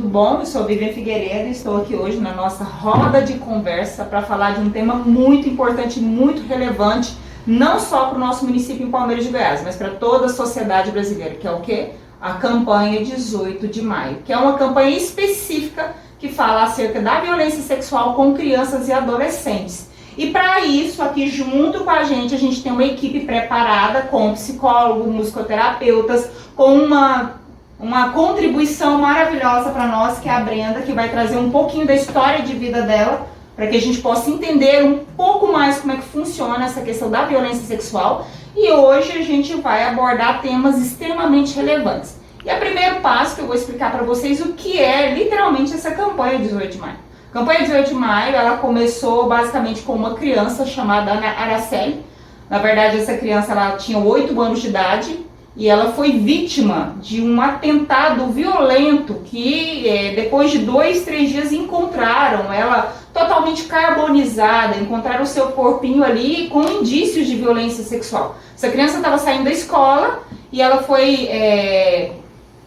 tudo bom? Eu sou Vivian Figueiredo e estou aqui hoje na nossa roda de conversa para falar de um tema muito importante e muito relevante, não só para o nosso município em Palmeiras de Goiás, mas para toda a sociedade brasileira, que é o quê? A campanha 18 de maio, que é uma campanha específica que fala acerca da violência sexual com crianças e adolescentes. E para isso, aqui junto com a gente tem uma equipe preparada com psicólogos, musicoterapeutas, com uma contribuição maravilhosa para nós, que é a Brenda, que vai trazer um pouquinho da história de vida dela, para que a gente possa entender um pouco mais como é que funciona essa questão da violência sexual. E hoje a gente vai abordar temas extremamente relevantes. E o primeiro passo que eu vou explicar para vocês o que é literalmente essa campanha 18 de maio. A campanha 18 de maio, ela começou basicamente com uma criança chamada Ana Araceli. Na verdade, essa criança ela tinha 8 anos de idade e ela foi vítima de um atentado violento que depois de 2, 3 dias encontraram ela totalmente carbonizada, encontraram o seu corpinho ali com indícios de violência sexual. Essa criança estava saindo da escola e ela foi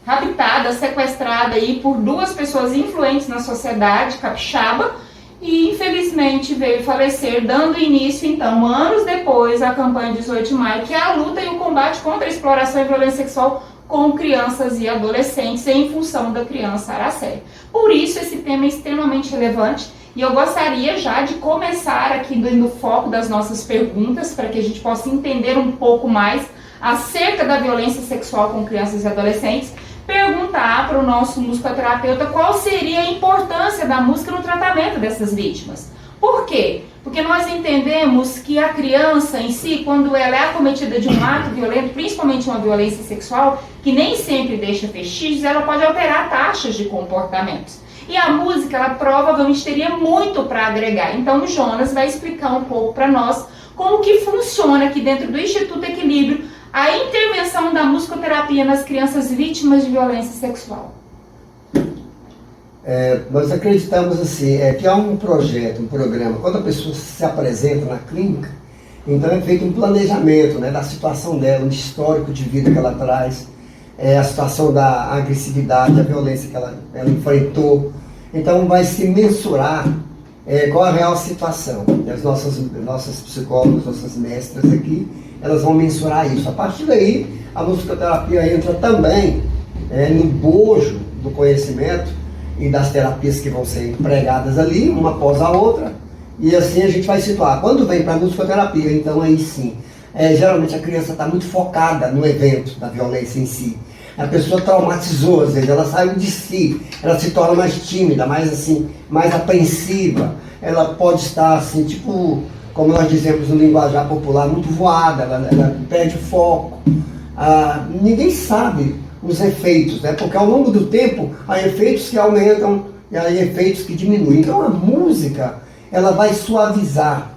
raptada, sequestrada aí por 2 pessoas influentes na sociedade capixaba e infelizmente veio falecer, dando início então, anos depois, à campanha 18 de maio, que é a luta e o combate contra a exploração e violência sexual com crianças e adolescentes em função da criança Araceli. Por isso esse tema é extremamente relevante e eu gostaria já de começar aqui no foco das nossas perguntas para que a gente possa entender um pouco mais acerca da violência sexual com crianças e adolescentes. Perguntar para o nosso musicoterapeuta qual seria a importância da música no tratamento dessas vítimas. Por quê? Porque nós entendemos que a criança em si, quando ela é acometida de um ato violento, principalmente uma violência sexual, que nem sempre deixa vestígios, ela pode alterar taxas de comportamentos. E a música, ela provavelmente teria muito para agregar. Então o Jonas vai explicar um pouco para nós como que funciona aqui dentro do Instituto Equilíbrio a intervenção da musicoterapia nas crianças vítimas de violência sexual. Nós acreditamos assim, que há um projeto, um programa, quando a pessoa se apresenta na clínica, então é feito um planejamento, né, da situação dela, um histórico de vida que ela traz, a situação da agressividade, da violência que ela enfrentou. Então vai se mensurar qual a real situação. As nossas psicólogas, nossas mestras aqui, elas vão mensurar isso. A partir daí, a musicoterapia entra também no bojo do conhecimento e das terapias que vão ser empregadas ali, uma após a outra, e assim a gente vai situar. Quando vem para a musicoterapia, então aí sim, geralmente a criança está muito focada no evento da violência em si. A pessoa traumatizou, às vezes, ela saiu de si, ela se torna mais tímida, mais apreensiva, ela pode estar assim, tipo, como nós dizemos no linguajar popular, muito voada, ela perde o foco. Ninguém sabe os efeitos, né? Porque ao longo do tempo há efeitos que aumentam e há efeitos que diminuem. Então a música, ela vai suavizar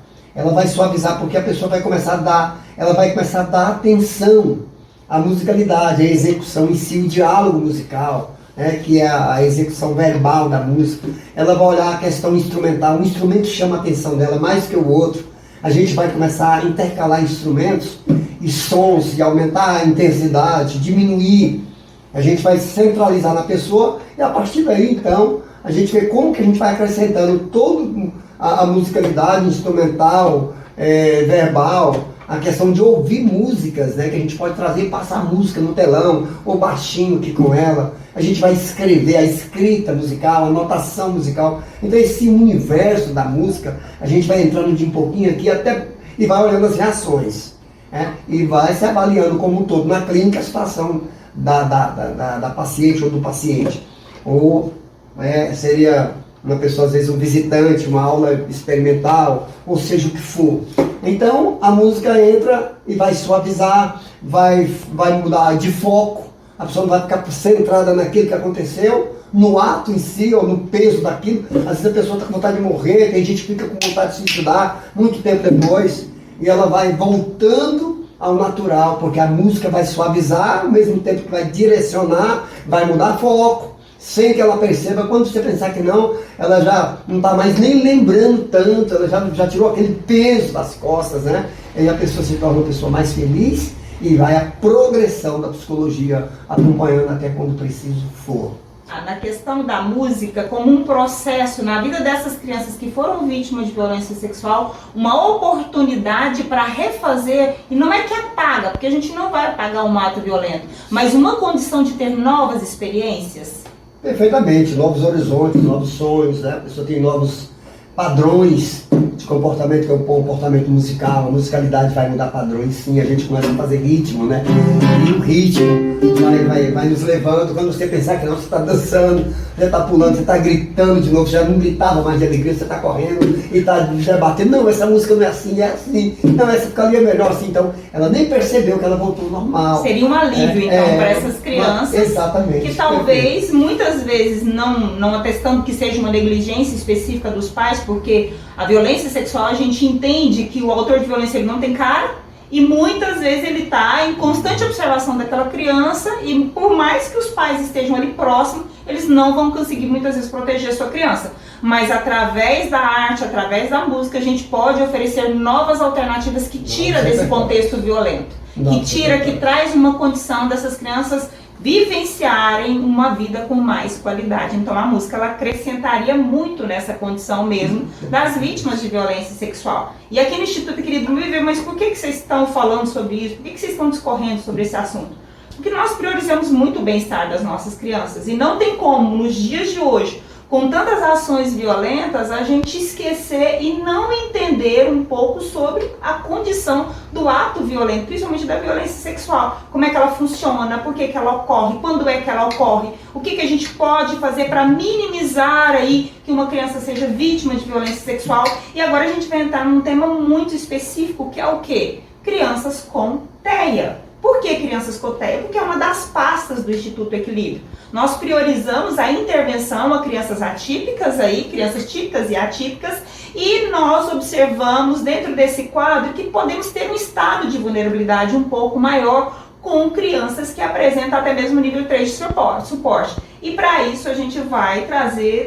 porque a pessoa vai começar a dar atenção à musicalidade, à execução em si, o diálogo musical, que é a execução verbal da música. Ela vai olhar a questão instrumental, um instrumento chama a atenção dela mais que o outro. A gente vai começar a intercalar instrumentos e sons e aumentar a intensidade, diminuir. A gente vai centralizar na pessoa e a partir daí, então, a gente vê como que a gente vai acrescentando toda a musicalidade instrumental, verbal, a questão de ouvir músicas, né, que a gente pode trazer e passar música no telão, ou baixinho aqui com ela. A gente vai escrever a escrita musical, a notação musical. Então esse universo da música, a gente vai entrando de um pouquinho aqui e vai olhando as reações. E vai se avaliando como um todo na clínica a situação da paciente ou do paciente. Ou seria uma pessoa, às vezes um visitante, uma aula experimental, ou seja o que for. Então a música entra e vai suavizar, vai mudar de foco, a pessoa não vai ficar centrada naquilo que aconteceu, no ato em si, ou no peso daquilo. Às vezes a pessoa está com vontade de morrer, tem gente que fica com vontade de se suicidar muito tempo depois, e ela vai voltando ao natural, porque a música vai suavizar, ao mesmo tempo que vai direcionar, vai mudar foco, sem que ela perceba. Quando você pensar que não, ela já não está mais nem lembrando tanto, ela já tirou aquele peso das costas, né? E a pessoa se torna uma pessoa mais feliz e vai a progressão da psicologia acompanhando até quando preciso for. na questão da música como um processo na vida dessas crianças que foram vítimas de violência sexual, uma oportunidade para refazer, e não é que apaga, porque a gente não vai apagar um ato violento, mas uma condição de ter novas experiências? Perfeitamente, novos horizontes, novos sonhos, né? A pessoa tem novos padrões de comportamento, que é o comportamento musical, a musicalidade vai mudar padrões, sim, a gente começa a fazer ritmo, né? E o ritmo vai nos levando, quando você pensar que não, você está dançando, você está pulando, você está gritando de novo, já não gritava mais de alegria, você está correndo e está debatendo, não, essa música não é assim, não, essa fica ali é melhor assim, então ela nem percebeu que ela voltou ao normal. Seria um alívio, então, para essas crianças, exatamente, que talvez, muitas vezes, não atestando que seja uma negligência específica dos pais, porque a violência sexual, a gente entende que o autor de violência ele não tem cara, e muitas vezes ele está em constante observação daquela criança, e por mais que os pais estejam ali próximos, eles não vão conseguir muitas vezes proteger a sua criança. Mas através da arte, através da música, a gente pode oferecer novas alternativas que tira desse contexto violento, que tira, que traz uma condição dessas crianças vivenciarem uma vida com mais qualidade. Então a música ela acrescentaria muito nessa condição mesmo das vítimas de violência sexual. E aqui no Instituto Querido Viver, mas por que vocês estão falando sobre isso? Por que vocês estão discorrendo sobre esse assunto? Porque nós priorizamos muito o bem-estar das nossas crianças e não tem como, nos dias de hoje, com tantas ações violentas, a gente esquecer e não entender um pouco sobre a condição do ato violento, principalmente da violência sexual. Como é que ela funciona, por que ela ocorre, quando é que ela ocorre, o que a gente pode fazer para minimizar aí que uma criança seja vítima de violência sexual. E agora a gente vai entrar num tema muito específico, que é o quê? Crianças com TEA. Por que crianças com TEA? Porque é uma das pastas do Instituto Equilíbrio. Nós priorizamos a intervenção a crianças atípicas, crianças típicas e atípicas, e nós observamos dentro desse quadro que podemos ter um estado de vulnerabilidade um pouco maior com crianças que apresentam até mesmo nível 3 de suporte. E para isso a gente vai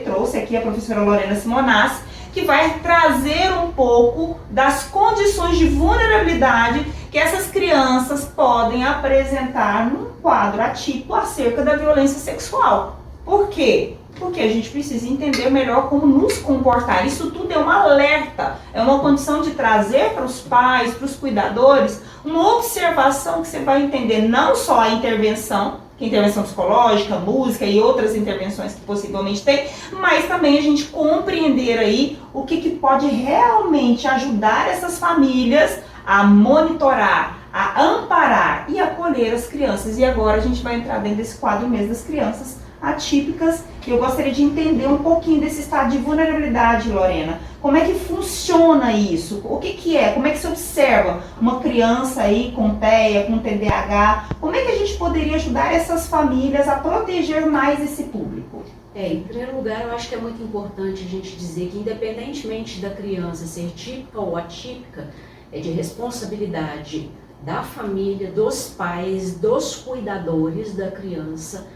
trouxe aqui a professora Lorena Simonazzi, que vai trazer um pouco das condições de vulnerabilidade que essas crianças podem apresentar num quadro atípico acerca da violência sexual. Por quê? Porque a gente precisa entender melhor como nos comportar. Isso tudo é um alerta, é uma condição de trazer para os pais, para os cuidadores, uma observação que você vai entender não só a intervenção, que é intervenção psicológica, música e outras intervenções que possivelmente tem, mas também a gente compreender aí o que pode realmente ajudar essas famílias a monitorar, a amparar e acolher as crianças. E agora a gente vai entrar dentro desse quadro mesmo das crianças atípicas. Eu gostaria de entender um pouquinho desse estado de vulnerabilidade, Lorena. Como é que funciona isso? O que é? Como é que se observa uma criança aí com TEA, com TDAH? Como é que a gente poderia ajudar essas famílias a proteger mais esse público? Em primeiro lugar, eu acho que é muito importante a gente dizer que, independentemente da criança ser típica ou atípica, é de responsabilidade da família, dos pais, dos cuidadores da criança,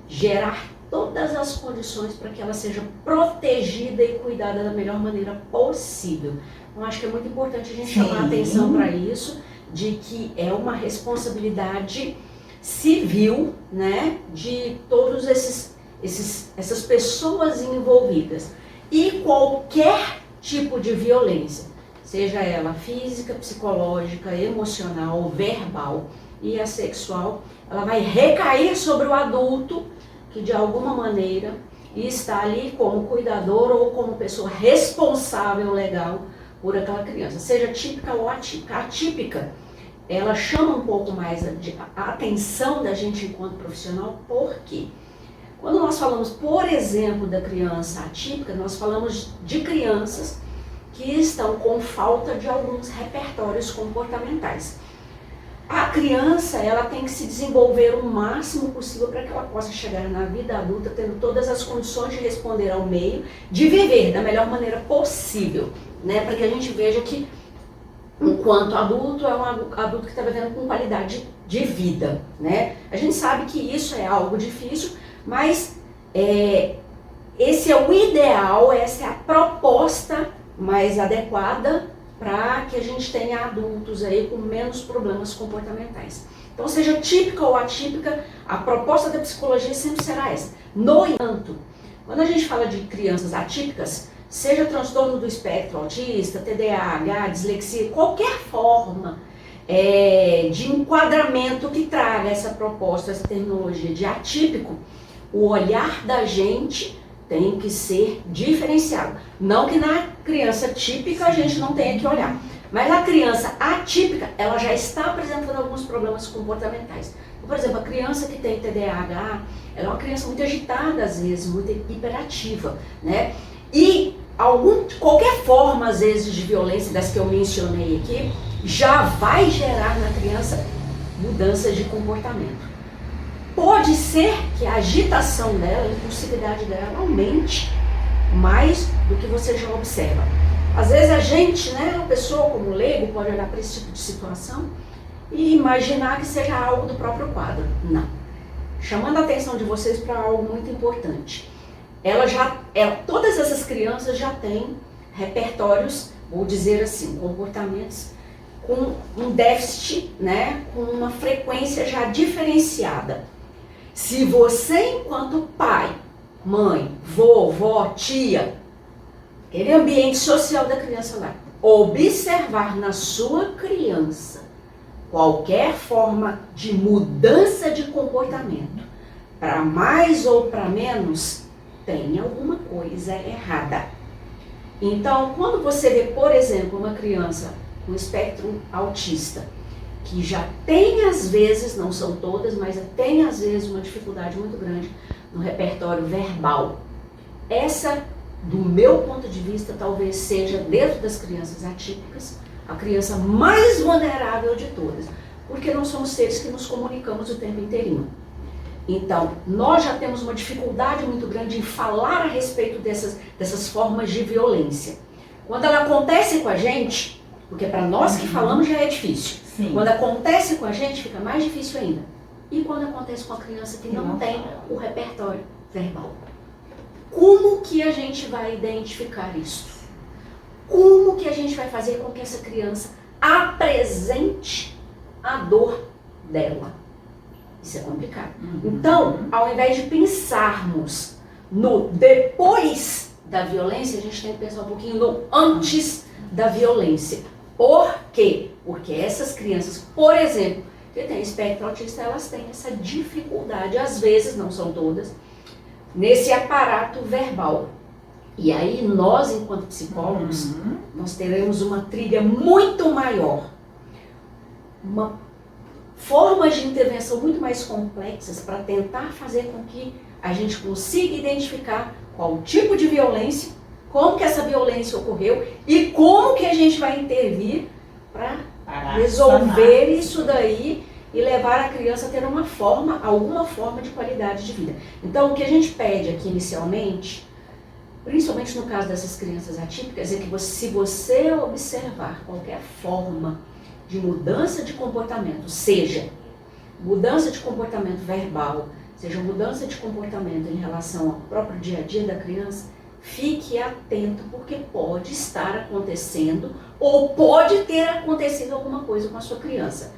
gerar todas as condições para que ela seja protegida e cuidada da melhor maneira possível. Então, acho que é muito importante a gente chamar a atenção para isso, de que é uma responsabilidade civil, né, de todos essas pessoas envolvidas. E qualquer tipo de violência, seja ela física, psicológica, emocional, verbal e a sexual, ela vai recair sobre o adulto que de alguma maneira está ali como cuidador ou como pessoa responsável legal por aquela criança, seja típica ou atípica. A atípica, ela chama um pouco mais a atenção da gente enquanto profissional, porque quando nós falamos, por exemplo, da criança atípica, nós falamos de crianças que estão com falta de alguns repertórios comportamentais. A criança, ela tem que se desenvolver o máximo possível para que ela possa chegar na vida adulta tendo todas as condições de responder ao meio, de viver da melhor maneira possível, né? Para que a gente veja que, enquanto adulto, é um adulto que está vivendo com qualidade de vida, né? A gente sabe que isso é algo difícil, mas esse é o ideal, essa é a proposta mais adequada para que a gente tenha adultos aí com menos problemas comportamentais. Então, seja típica ou atípica, a proposta da psicologia sempre será essa. No entanto, quando a gente fala de crianças atípicas, seja transtorno do espectro autista, TDAH, dislexia, qualquer forma de enquadramento que traga essa proposta, essa terminologia de atípico, o olhar da gente tem que ser diferenciado. Não que na criança típica a gente não tenha que olhar, mas a criança atípica, ela já está apresentando alguns problemas comportamentais. Por exemplo, a criança que tem TDAH, ela é uma criança muito agitada às vezes, muito hiperativa, né? E qualquer forma, às vezes, de violência, das que eu mencionei aqui, já vai gerar na criança mudanças de comportamento. Pode ser que a agitação dela, a impulsividade dela aumente mais do que você já observa. Às vezes a gente, né, a pessoa como leigo, pode olhar para esse tipo de situação e imaginar que seja algo do próprio quadro. Não. Chamando a atenção de vocês para algo muito importante. Todas essas crianças já têm repertórios, vou dizer assim, comportamentos com um déficit, né, com uma frequência já diferenciada. Se você, enquanto pai, mãe, vovó, tia, aquele ambiente social da criança lá, observar na sua criança qualquer forma de mudança de comportamento, para mais ou para menos, tem alguma coisa errada. Então, quando você vê, por exemplo, uma criança com espectro autista, que já tem às vezes, não são todas, mas tem às vezes uma dificuldade muito grande no repertório verbal. Essa, do meu ponto de vista, talvez seja, dentro das crianças atípicas, a criança mais vulnerável de todas, porque nós somos seres que nos comunicamos o tempo inteirinho. Então, nós já temos uma dificuldade muito grande em falar a respeito dessas formas de violência. Quando ela acontece com a gente, porque para nós que falamos já é difícil. Sim. Quando acontece com a gente, fica mais difícil ainda. E quando acontece com a criança que não tem o repertório verbal? Como que a gente vai identificar isso? Como que a gente vai fazer com que essa criança apresente a dor dela? Isso é complicado. Então, ao invés de pensarmos no depois da violência, a gente tem que pensar um pouquinho no antes da violência. Por quê? Porque essas crianças, por exemplo, que têm espectro autista, elas têm essa dificuldade, às vezes, não são todas, nesse aparato verbal. E aí nós, enquanto psicólogos, nós teremos uma trilha muito maior, formas de intervenção muito mais complexas para tentar fazer com que a gente consiga identificar qual tipo de violência, como que essa violência ocorreu e como que a gente vai intervir para resolver isso daí e levar a criança a ter alguma forma de qualidade de vida. Então, o que a gente pede aqui inicialmente, principalmente no caso dessas crianças atípicas, é que se você observar qualquer forma de mudança de comportamento, seja mudança de comportamento verbal, seja mudança de comportamento em relação ao próprio dia a dia da criança, fique atento, porque pode estar acontecendo ou pode ter acontecido alguma coisa com a sua criança.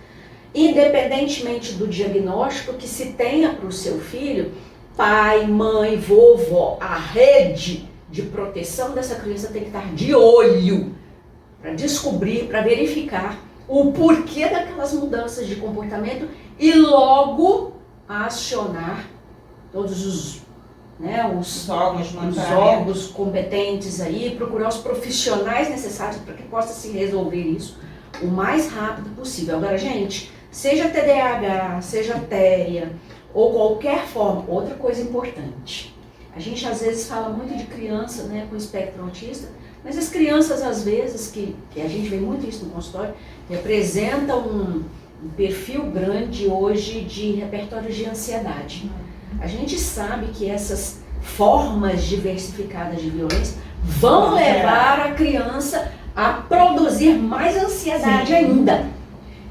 Independentemente do diagnóstico que se tenha para o seu filho, pai, mãe, vovó, a rede de proteção dessa criança tem que estar de olho para descobrir, para verificar o porquê daquelas mudanças de comportamento e logo acionar todos os órgãos competentes aí, procurar os profissionais necessários para que possa se resolver isso o mais rápido possível. Agora, gente, seja TDAH, seja TEA ou qualquer forma, outra coisa importante. A gente às vezes fala muito de criança, né, com espectro autista, mas as crianças às vezes, que a gente vê muito isso no consultório, representam um perfil grande hoje de repertório de ansiedade. A gente sabe que essas formas diversificadas de violência vão levar a criança a produzir mais ansiedade ainda.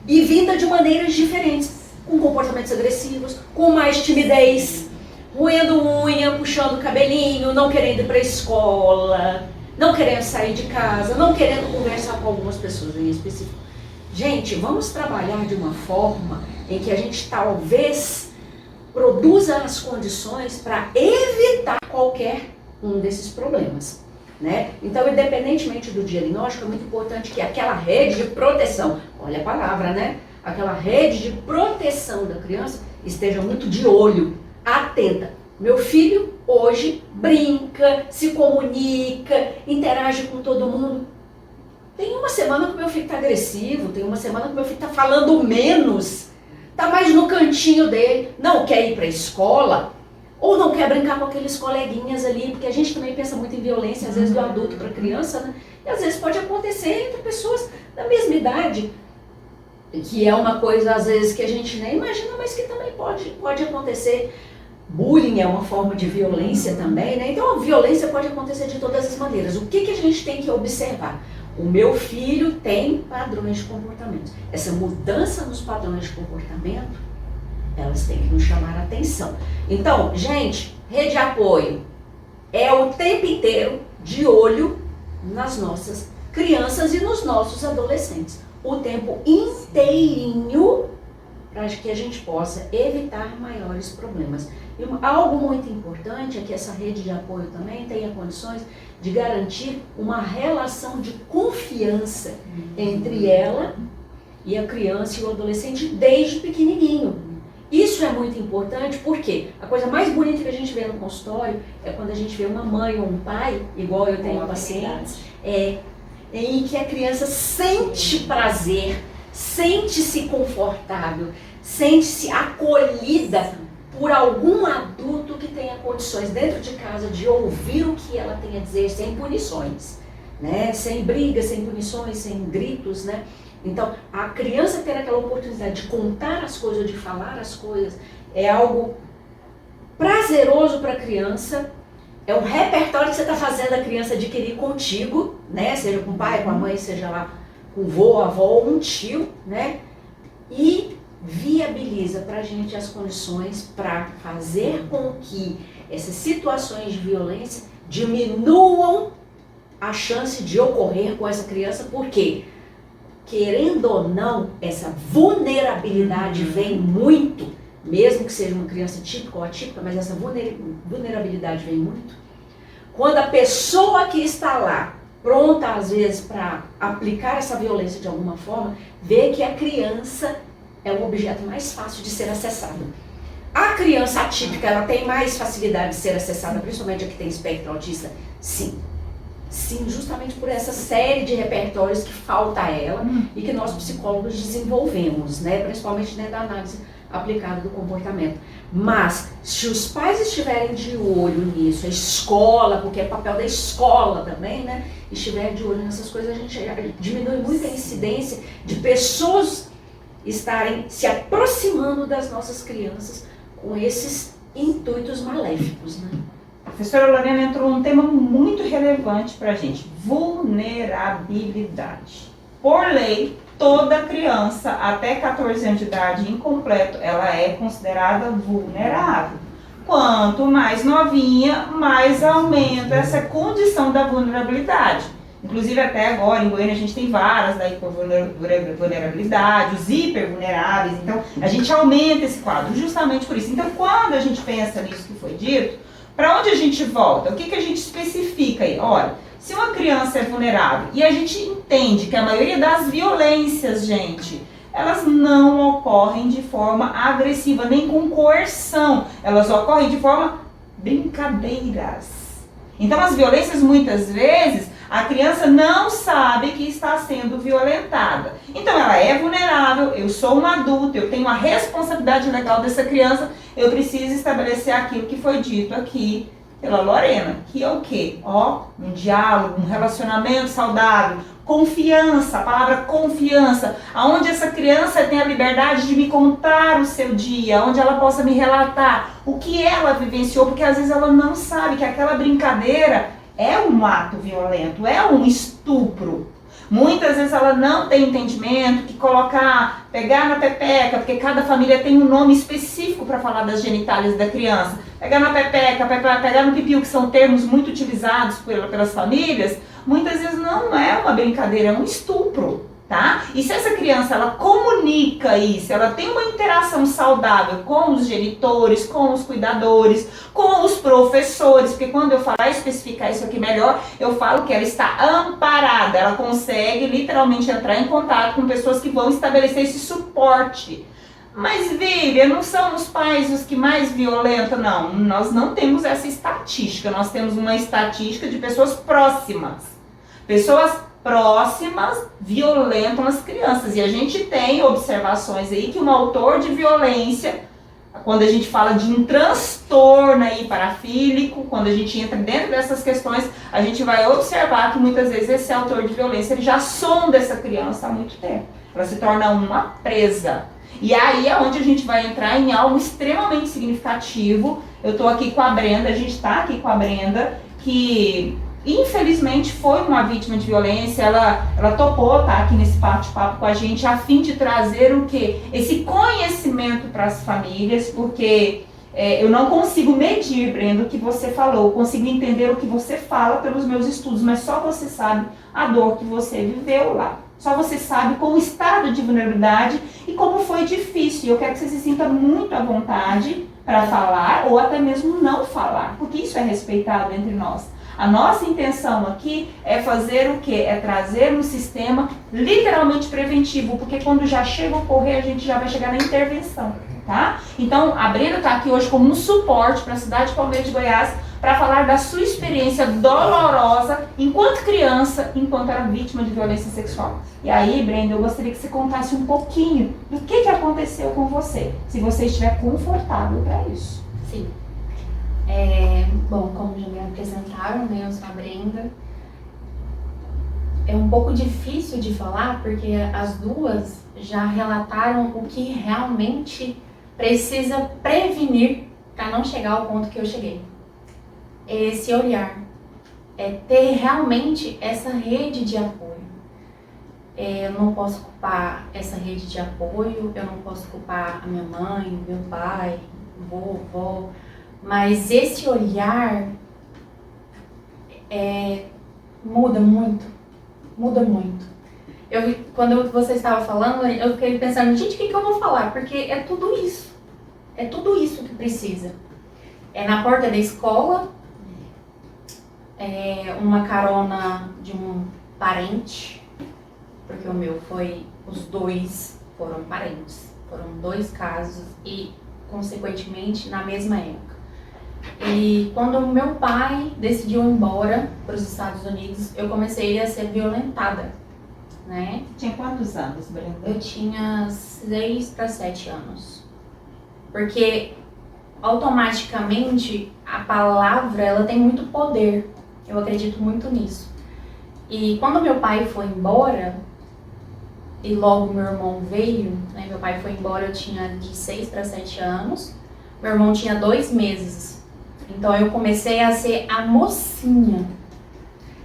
E vinda de maneiras diferentes, com comportamentos agressivos, com mais timidez, roendo unha, puxando cabelinho, não querendo ir para a escola, não querendo sair de casa, não querendo conversar com algumas pessoas em específico. Gente, vamos trabalhar de uma forma em que a gente talvez produza as condições para evitar qualquer um desses problemas, né? Então, independentemente do diagnóstico, é muito importante que aquela rede de proteção, olha a palavra, né? Aquela rede de proteção da criança esteja muito de olho, atenta. Meu filho hoje brinca, se comunica, interage com todo mundo. Tem uma semana que meu filho está agressivo, tem uma semana que meu filho está falando menos, está mais no cantinho dele, não quer ir para a escola, ou não quer brincar com aqueles coleguinhas ali, porque a gente também pensa muito em violência, às vezes do adulto para a criança, né? E às vezes pode acontecer entre pessoas da mesma idade, que é uma coisa às vezes que a gente nem imagina, mas que também pode acontecer. Bullying é uma forma de violência também, né? Então a violência pode acontecer de todas as maneiras. O que a gente tem que observar? O meu filho tem padrões de comportamento. Essa mudança nos padrões de comportamento, elas têm que nos chamar a atenção. Então, gente, rede de apoio é o tempo inteiro de olho nas nossas crianças e nos nossos adolescentes. O tempo inteirinho para que a gente possa evitar maiores problemas. E algo muito importante é que essa rede de apoio também tenha condições de garantir uma relação de confiança entre ela e a criança e o adolescente desde pequenininho. Isso é muito importante porque a coisa mais bonita que a gente vê no consultório é quando a gente vê uma mãe ou um pai, igual eu tenho pacientes, em que a criança sente prazer, sente-se confortável, sente-se acolhida por algum adulto que tenha condições dentro de casa de ouvir o que ela tem a dizer sem punições, né? Sem brigas, sem punições, sem gritos, né? Então, a criança ter aquela oportunidade de contar as coisas, de falar as coisas, é algo prazeroso para a criança, é um repertório que você está fazendo a criança adquirir contigo, né? Seja com o pai, com a mãe, seja lá com o vô, a avó ou um tio, né? E viabiliza para a gente as condições para fazer com que essas situações de violência diminuam a chance de ocorrer com essa criança, porque, querendo ou não, essa vulnerabilidade vem muito, mesmo que seja uma criança típica ou atípica, mas essa vulnerabilidade vem muito, quando a pessoa que está lá, pronta às vezes para aplicar essa violência de alguma forma, vê que a criança é o objeto mais fácil de ser acessado. A criança atípica, ela tem mais facilidade de ser acessada, principalmente a que tem espectro autista? Sim. Sim, justamente por essa série de repertórios que falta a ela e que nós psicólogos desenvolvemos, né? Principalmente dentro da análise aplicada do comportamento. Mas, se os pais estiverem de olho nisso, a escola, porque é papel da escola também, né? Estiver de olho nessas coisas, a gente diminui muito a incidência de pessoas estarem se aproximando das nossas crianças com esses intuitos maléficos, né? A professora Lorena entrou num tema muito relevante para a gente, vulnerabilidade. Por lei, toda criança até 14 anos de idade incompleto, ela é considerada vulnerável. Quanto mais novinha, mais aumenta essa condição da vulnerabilidade. Inclusive até agora em Goiânia a gente tem varas da hipervulnerabilidade, os hipervulneráveis, então a gente aumenta esse quadro justamente por isso. Então quando a gente pensa nisso que foi dito, para onde a gente volta? O que a gente especifica aí? Olha, se uma criança é vulnerável e a gente entende que a maioria das violências, gente, elas não ocorrem de forma agressiva, nem com coerção, elas ocorrem de forma brincadeiras. Então as violências muitas vezes a criança não sabe que está sendo violentada. Então ela é vulnerável, eu sou um adulto, eu tenho a responsabilidade legal dessa criança, eu preciso estabelecer aquilo que foi dito aqui pela Lorena, que é o quê? Um diálogo, um relacionamento saudável, confiança, a palavra confiança, onde essa criança tem a liberdade de me contar o seu dia, onde ela possa me relatar o que ela vivenciou, porque às vezes ela não sabe que aquela brincadeira é um ato violento, é um estupro. Muitas vezes ela não tem entendimento que pegar na pepeca, porque cada família tem um nome específico para falar das genitálias da criança. Pegar na pepeca, pegar no pipiu, que são termos muito utilizados pelas famílias, muitas vezes não é uma brincadeira, é um estupro. Tá? E se essa criança ela comunica isso, ela tem uma interação saudável com os genitores, com os cuidadores, com os professores, porque quando eu falar especificar isso aqui melhor, eu falo que ela está amparada, ela consegue literalmente entrar em contato com pessoas que vão estabelecer esse suporte. Mas, Vivian, não são os pais os que mais violentam? Não, nós não temos essa estatística, nós temos uma estatística de pessoas próximas. Pessoas próximas violentam as crianças. E a gente tem observações aí que um autor de violência, quando a gente fala de um transtorno aí parafílico, quando a gente entra dentro dessas questões, a gente vai observar que muitas vezes esse autor de violência ele já sonda essa criança há muito tempo. Ela se torna uma presa. E aí é onde a gente vai entrar em algo extremamente significativo. Eu estou aqui com a Brenda, a gente está aqui com a Brenda, que infelizmente foi uma vítima de violência. Ela topou estar aqui nesse bate-papo com a gente a fim de trazer o quê? Esse conhecimento para as famílias, porque eu não consigo medir, Brenda, o que você falou, eu consigo entender o que você fala pelos meus estudos, mas só você sabe a dor que você viveu lá. Só você sabe com o estado de vulnerabilidade e como foi difícil. Eu quero que você se sinta muito à vontade para falar ou até mesmo não falar, porque isso é respeitado entre nós. A nossa intenção aqui é fazer o quê? É trazer um sistema literalmente preventivo, porque quando já chega a ocorrer, a gente já vai chegar na intervenção, tá? Então, a Brenda está aqui hoje como um suporte para a cidade de Palmeiras de Goiás, para falar da sua experiência dolorosa enquanto criança, enquanto era vítima de violência sexual. E aí, Brenda, eu gostaria que você contasse um pouquinho do que aconteceu com você, se você estiver confortável para isso. Sim. Bom, como já me apresentaram, né, eu sou a Brenda. É um pouco difícil de falar, porque as duas já relataram o que realmente precisa prevenir para não chegar ao ponto que eu cheguei. Esse olhar, ter realmente essa rede de apoio. Eu não posso culpar essa rede de apoio, eu não posso culpar a minha mãe, meu pai, vovó, mas esse olhar muda muito, muda muito. Quando você estava falando, eu fiquei pensando, gente, o que eu vou falar? Porque é tudo isso que precisa. É na porta da escola, uma carona de um parente, porque o meu os dois foram parentes, foram 2 casos e, consequentemente, na mesma época. E quando o meu pai decidiu ir embora para os Estados Unidos, eu comecei a ser violentada, né? Tinha quantos anos, Brenda? Eu tinha 6 para 7 anos, porque automaticamente a palavra ela tem muito poder. Eu acredito muito nisso. E quando meu pai foi embora, e logo meu irmão veio, né? Meu pai foi embora, eu tinha de 6 para 7 anos. Meu irmão tinha 2 meses. Então eu comecei a ser a mocinha.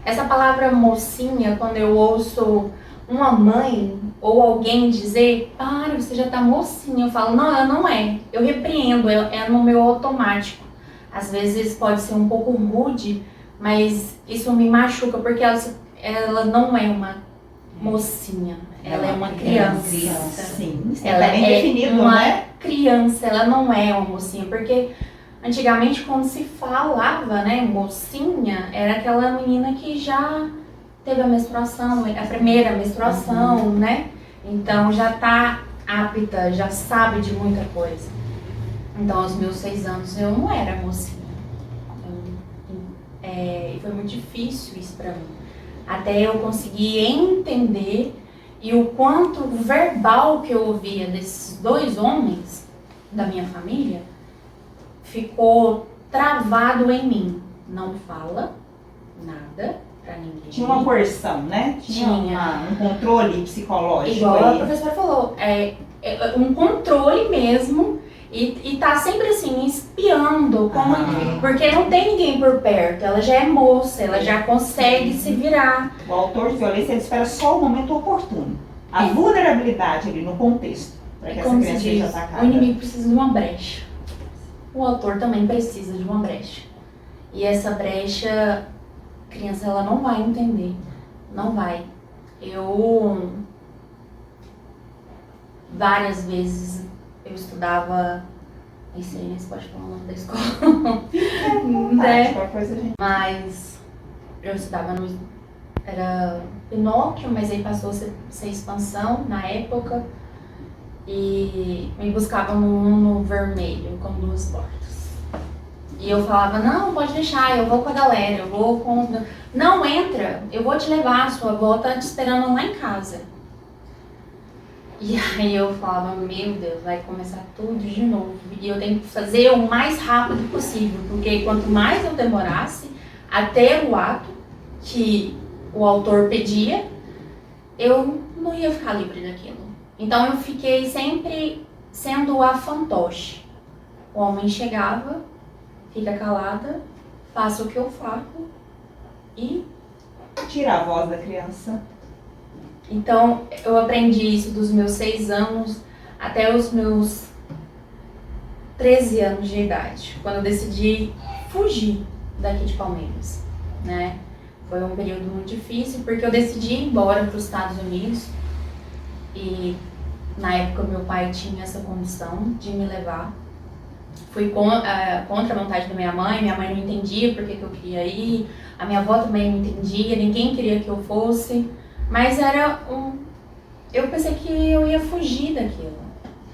Essa palavra mocinha, quando eu ouço uma mãe ou alguém dizer, para, você já tá mocinha, eu falo, não, ela não é. Eu repreendo, é no meu automático. Às vezes pode ser um pouco rude, mas isso me machuca, porque ela não é uma mocinha, ela é uma criança. Sim, Ela bem é definido, uma né? criança, ela não é uma mocinha, porque antigamente quando se falava, né, mocinha, era aquela menina que já teve a menstruação, a primeira menstruação, né? Então já tá apta, já sabe de muita coisa. Então aos meus 6 anos eu não era mocinha. Foi muito difícil isso pra mim. Até eu conseguir entender e o quanto o verbal que eu ouvia desses 2 homens da minha família ficou travado em mim. Não fala nada pra ninguém. Tinha uma coerção, né? Tinha. Um controle psicológico. Igual aí. a professora falou, um controle mesmo. E tá sempre assim, espiando, porque não tem ninguém por perto, ela já é moça, ela já consegue se virar. O autor de violência, ele espera só o momento oportuno. A vulnerabilidade ali no contexto, para que essa Como se criança seja diz, atacada. o inimigo precisa de uma brecha. O autor também precisa de uma brecha. E essa brecha, a criança ela não vai entender, não vai. várias vezes. Eu estudava, nem sei nem se pode falar o nome da escola, né? Qualquer coisa, gente. Mas eu estudava era Pinóquio, mas aí passou a ser expansão na época. E me buscava no Uno vermelho, com 2 portas. E eu falava, não, pode deixar, eu vou com a galera, eu vou com... Não, entra, eu vou te levar, sua avó tá te esperando lá em casa. E aí eu falava, meu Deus, vai começar tudo de novo. E eu tenho que fazer o mais rápido possível, porque quanto mais eu demorasse até o ato que o autor pedia, eu não ia ficar livre daquilo. Então eu fiquei sempre sendo a fantoche. O homem chegava, fica calada, faço o que eu falo e... Tira a voz da criança. Então eu aprendi isso dos meus 6 anos até os meus 13 anos de idade, quando eu decidi fugir daqui de Palmeiras, né? Foi um período muito difícil porque eu decidi ir embora para os Estados Unidos. E na época meu pai tinha essa condição de me levar. Fui contra a vontade da minha mãe não entendia por que eu queria ir, a minha avó também não entendia, ninguém queria que eu fosse, mas eu pensei que eu ia fugir daquilo,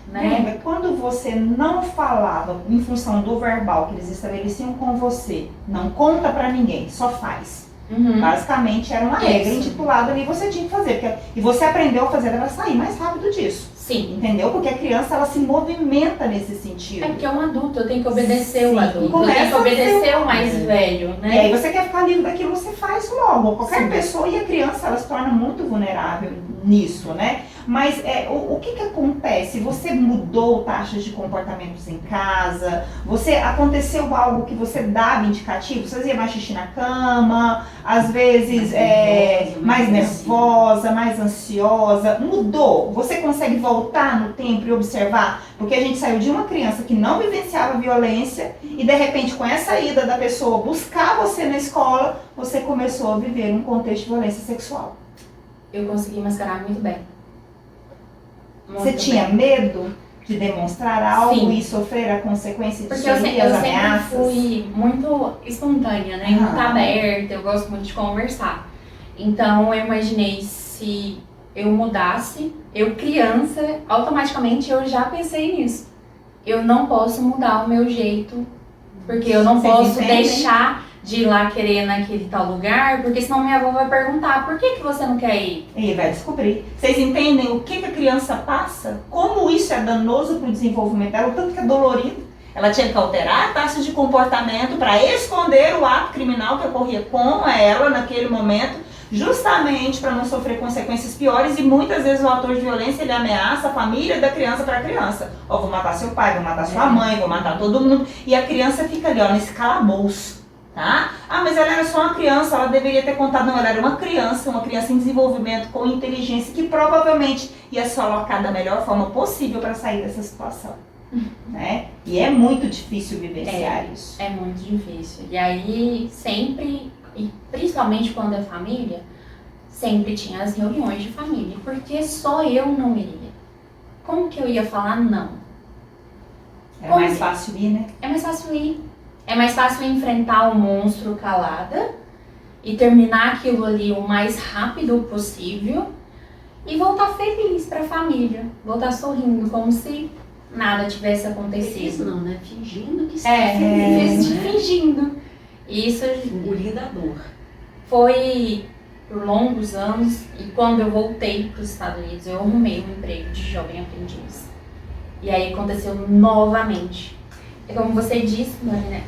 né? Lembra, quando você não falava em função do verbal que eles estabeleciam com você, não conta pra ninguém, só faz. Uhum. Basicamente era uma regra Isso. estipulada ali, você tinha que fazer. E você aprendeu a fazer ela sair mais rápido disso. Sim. Entendeu? Porque a criança, ela se movimenta nesse sentido. É porque é um adulto, eu tenho que obedecer o Sim. adulto, eu Começa tenho que a obedecer ser o mais velho, E aí né? você quer ficar livre daquilo, você faz logo. Qualquer Sim. pessoa, e a criança, ela se torna muito vulnerável nisso, né? Mas o que acontece? Você mudou taxas de comportamentos em casa? Aconteceu algo que você dava indicativo? Você fazia mais xixi na cama? Às vezes mais nervosa, mais ansiosa? Mudou? Você consegue voltar no tempo e observar? Porque a gente saiu de uma criança que não vivenciava violência e de repente com essa ida da pessoa buscar você na escola, você começou a viver um contexto de violência sexual. Eu consegui mascarar muito bem. Você tinha medo de demonstrar algo Sim. e sofrer a consequência disso Porque eu aí, sempre as ameaças? fui muito espontânea, né? Muito Ah. aberta, eu gosto muito de conversar. Então eu imaginei se eu mudasse, eu criança, automaticamente eu já pensei nisso. Eu não posso mudar o meu jeito, porque eu não Vocês posso entendem? deixar de ir lá querer naquele tal lugar, porque senão minha avó vai perguntar, por que você não quer ir? E vai descobrir. Vocês entendem o que a criança passa? Como isso é danoso para o desenvolvimento dela, o tanto que é dolorido. Ela tinha que alterar a taxa de comportamento para esconder o ato criminal que ocorria com ela naquele momento, justamente para não sofrer consequências piores. E muitas vezes o ator de violência, ele ameaça a família da criança para a criança. Ó, vou matar seu pai, vou matar sua mãe, vou matar todo mundo. E a criança fica ali, ó, nesse calabouço. Tá? Ah, mas ela era só uma criança, ela deveria ter contado. Não, ela era uma criança em desenvolvimento, com inteligência, que provavelmente ia se alocar da melhor forma possível para sair dessa situação. Né? E é muito difícil vivenciar isso. É muito difícil. E aí sempre, e principalmente quando é família, sempre tinha as reuniões de família, porque só eu não iria. Como que eu ia falar não? Era mais fácil ir, né? É mais fácil ir. É mais fácil enfrentar o monstro calada e terminar aquilo ali o mais rápido possível e voltar feliz pra família. Voltar sorrindo, como se nada tivesse Feliz acontecido. não, né? Fingindo que está feliz, né? Fingindo. E isso Engolindo a dor. foi por longos anos, e quando eu voltei para os Estados Unidos, eu arrumei um emprego de jovem aprendiz. E aí aconteceu novamente. É como você disse, Marina,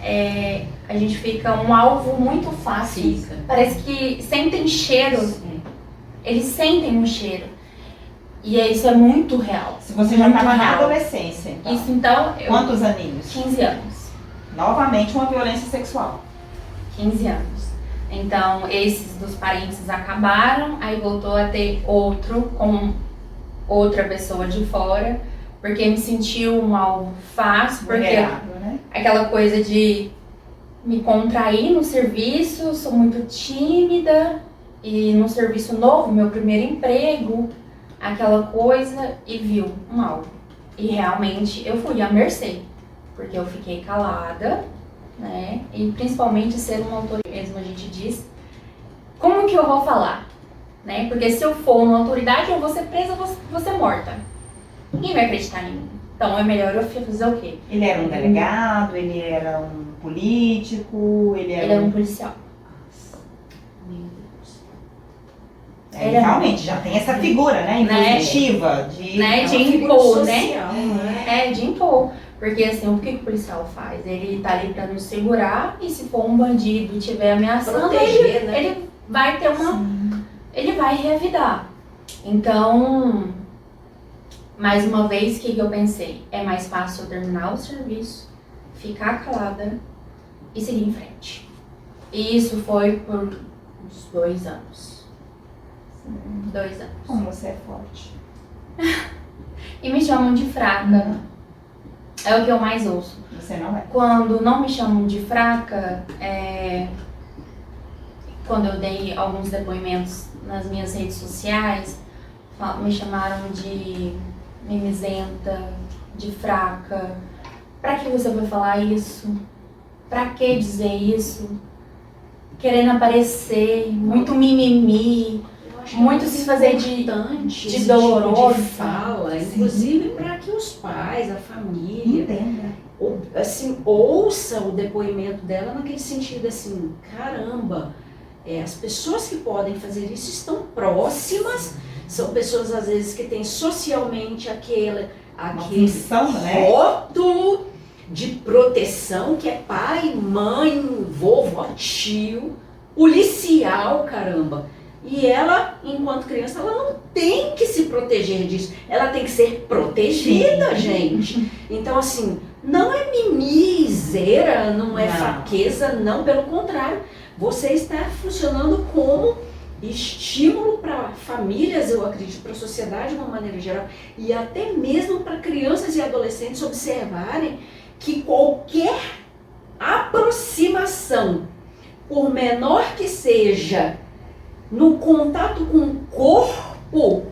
a gente fica um alvo muito fácil. Fica. Parece que sentem cheiro, eles sentem um cheiro. E isso é muito real. Se você já Muito estava na real. adolescência, então. Isso então, eu... Quantos aninhos? 15 anos. Novamente uma violência sexual. 15 anos. Então, esses dos parentes acabaram, aí voltou a ter outro com outra pessoa de fora, porque me sentiu um alvo fácil, porque Vulnerável, né? aquela coisa de me contrair no serviço, sou muito tímida, e num serviço novo, meu primeiro emprego, aquela coisa e viu um algo. E realmente eu fui à mercê, porque eu fiquei calada, né? E principalmente ser uma autoridade, mesmo a gente diz, como que eu vou falar? Né? Porque se eu for uma autoridade, eu vou ser presa, eu vou ser morta. Ninguém vai acreditar em mim. Então é melhor eu fazer o quê? Ele era um delegado, ele era um político, ele Ele era um policial. Meu Deus. Ele realmente já tem essa figura, né? Impositiva de... Né? De É uma figura impor, né? social, né? De impor. Porque assim, o que o policial faz? Ele tá ali pra nos segurar e se for um bandido e estiver ameaçando, Proteger, né? ele vai ter uma... Ele vai revidar. Então, mais uma vez, o que eu pensei? É mais fácil eu terminar o serviço, ficar calada e seguir em frente. E isso foi por uns 2 anos. 2 anos. Como você é forte. E me chamam de fraca. É o que eu mais ouço. Você não é. Quando não me chamam de fraca, quando eu dei alguns depoimentos nas minhas redes sociais, me chamaram de mimizenta, de fraca. Pra que você vai falar isso? Pra que dizer isso? Querendo aparecer, muito mimimi. Muito se fazer de dolorosa. De fala, inclusive para que os pais, a família, Entenda. assim, ouça o depoimento dela naquele sentido assim, caramba, as pessoas que podem fazer isso estão próximas, são pessoas às vezes que têm socialmente aquele função, né? rótulo de proteção que é pai, mãe, vovó, tio, policial, caramba. E ela, enquanto criança, ela não tem que se proteger disso. Ela tem que ser protegida, gente. Então, assim, não é mimizeira, não é fraqueza, não. Pelo contrário, você está funcionando como estímulo para famílias, eu acredito, para a sociedade de uma maneira geral. E até mesmo para crianças e adolescentes observarem que qualquer aproximação, por menor que seja, no contato com o corpo,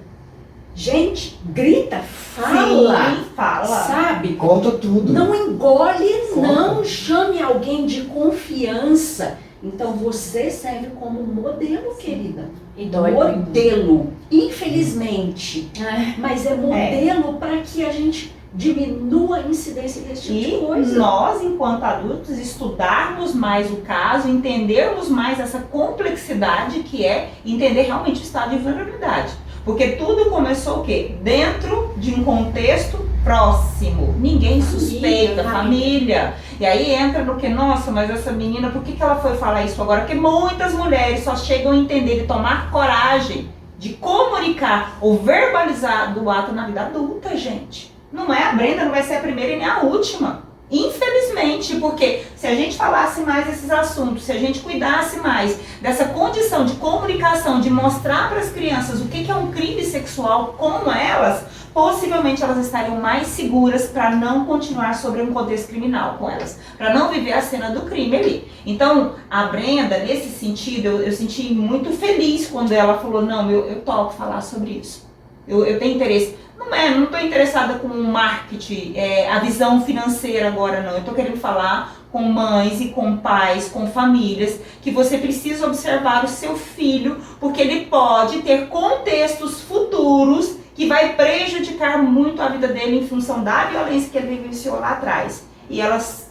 gente, grita, fala, Sim, fala. sabe? Conta tudo. Não engole, Conta. não chame alguém de confiança. Então você serve como modelo, querida. E dói. Modelo, infelizmente. Ai, Mas é modelo para que a gente diminua a incidência desse tipo de E coisa. nós, enquanto adultos, estudarmos mais o caso, entendermos mais essa complexidade que é entender realmente o estado de vulnerabilidade. Porque tudo começou o quê? Dentro de um contexto próximo. Ninguém suspeita, família. E aí entra no que, nossa, mas essa menina, por que ela foi falar isso agora? Porque muitas mulheres só chegam a entender e tomar coragem de comunicar ou verbalizar do ato na vida adulta, gente. Não é a Brenda, não vai ser a primeira e nem a última. Infelizmente, porque se a gente falasse mais desses assuntos, se a gente cuidasse mais dessa condição de comunicação, de mostrar para as crianças o que é um crime sexual com elas, possivelmente elas estariam mais seguras para não continuar sobre um contexto criminal com elas, para não viver a cena do crime ali. Então, a Brenda, nesse sentido, eu senti muito feliz quando ela falou, não, eu topo falar sobre isso. Eu tenho interesse. Não estou interessada com o marketing, a visão financeira agora não. Eu estou querendo falar com mães e com pais, com famílias, que você precisa observar o seu filho, porque ele pode ter contextos futuros que vai prejudicar muito a vida dele em função da violência que ele vivenciou lá atrás. E elas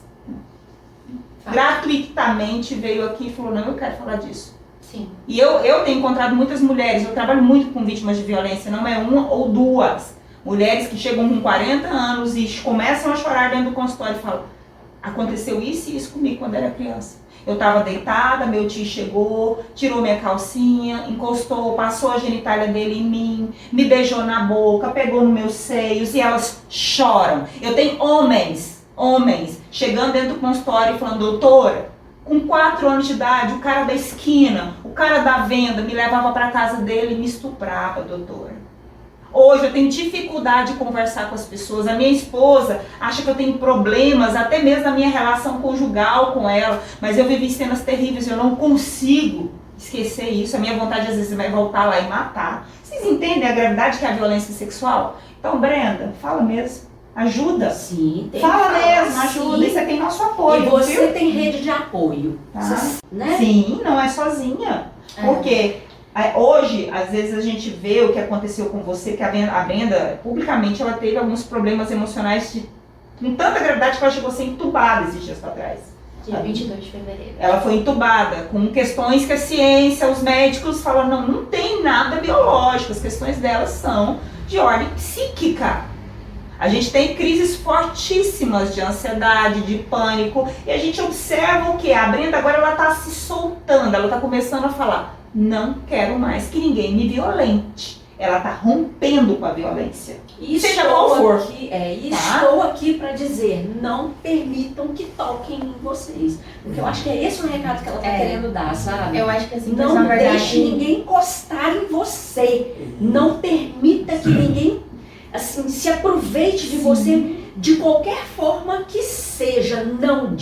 gratuitamente veio aqui e falou, não, eu quero falar disso. sim. E eu tenho encontrado muitas mulheres, eu trabalho muito com vítimas de violência, não é uma ou duas. Mulheres que chegam com 40 anos e começam a chorar dentro do consultório e falam, aconteceu isso e isso comigo quando era criança. Eu estava deitada, meu tio chegou, tirou minha calcinha, encostou, passou a genitália dele em mim, me beijou na boca, pegou nos meus seios e elas choram. Eu tenho homens chegando dentro do consultório e falando, doutora, com 4 anos de idade, o cara da esquina, o cara da venda me levava para casa dele e me estuprava, doutora. Hoje eu tenho dificuldade de conversar com as pessoas. A minha esposa acha que eu tenho problemas, até mesmo na minha relação conjugal com ela. Mas eu vivi cenas terríveis e eu não consigo esquecer isso. A minha vontade às vezes vai voltar lá e matar. Você Vocês entendem a gravidade que é a violência sexual? Então, Brenda, fala mesmo. Ajuda. Sim, tem Fala que falar, mesmo, ajuda. sim. E você tem nosso apoio, E você viu? tem rede de apoio. Tá. Você, né? Sim, não é sozinha. Porque hoje, às vezes a gente vê o que aconteceu com você, que a Brenda, publicamente, ela teve alguns problemas emocionais com tanta gravidade que ela chegou a ser entubada esses dias pra trás. Dia 22 de fevereiro. Ela foi entubada com questões que a ciência, os médicos falam, não tem nada biológico, as questões delas são de ordem psíquica. A gente tem crises fortíssimas de ansiedade, de pânico, e a gente observa o que? A Brenda agora ela está se soltando, ela está começando a falar, não quero mais que ninguém me violente. Ela está rompendo com a violência. E Seja qual for. Estou aqui para dizer, não permitam que toquem em vocês. Porque eu acho que é esse o recado que ela está querendo dar, sabe? Eu acho que assim, não na verdade, deixe ninguém encostar em você. Não permita que ninguém assim, se aproveite de você de qualquer forma que seja. Não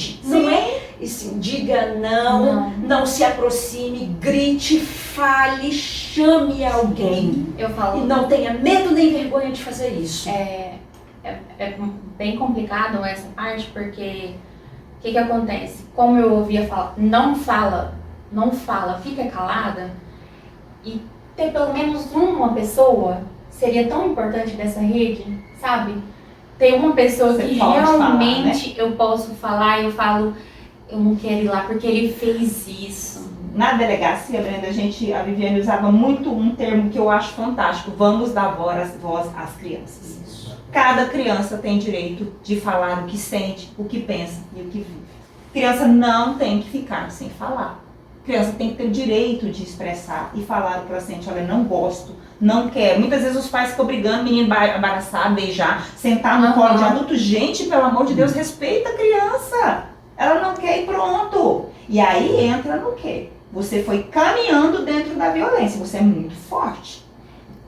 é assim, diga não se aproxime, grite, fale, chame alguém. eu falo. E não tenha medo nem vergonha de fazer isso. É bem complicado essa parte, porque o que acontece? Como eu ouvia falar, não fala, fica calada, e ter pelo menos uma pessoa seria tão importante dessa rede, sabe? Ter uma pessoa Você que pode realmente falar, né? eu posso falar, eu falo, eu não quero ir lá porque ele fez isso. Na delegacia, Brenda, a Viviane usava muito um termo que eu acho fantástico, vamos dar voz às crianças. Cada criança tem direito de falar o que sente, o que pensa e o que vive. Criança não tem que ficar sem falar. Criança tem que ter o direito de expressar e falar o que ela sente. Olha, não gosto, não quero. Muitas vezes os pais ficam brigando, menino abraçar, beijar, sentar no colo de adulto. Gente, pelo amor de Deus, respeita a criança. Ela não quer e pronto. E aí entra no quê? Você foi caminhando dentro da violência. Você é muito forte.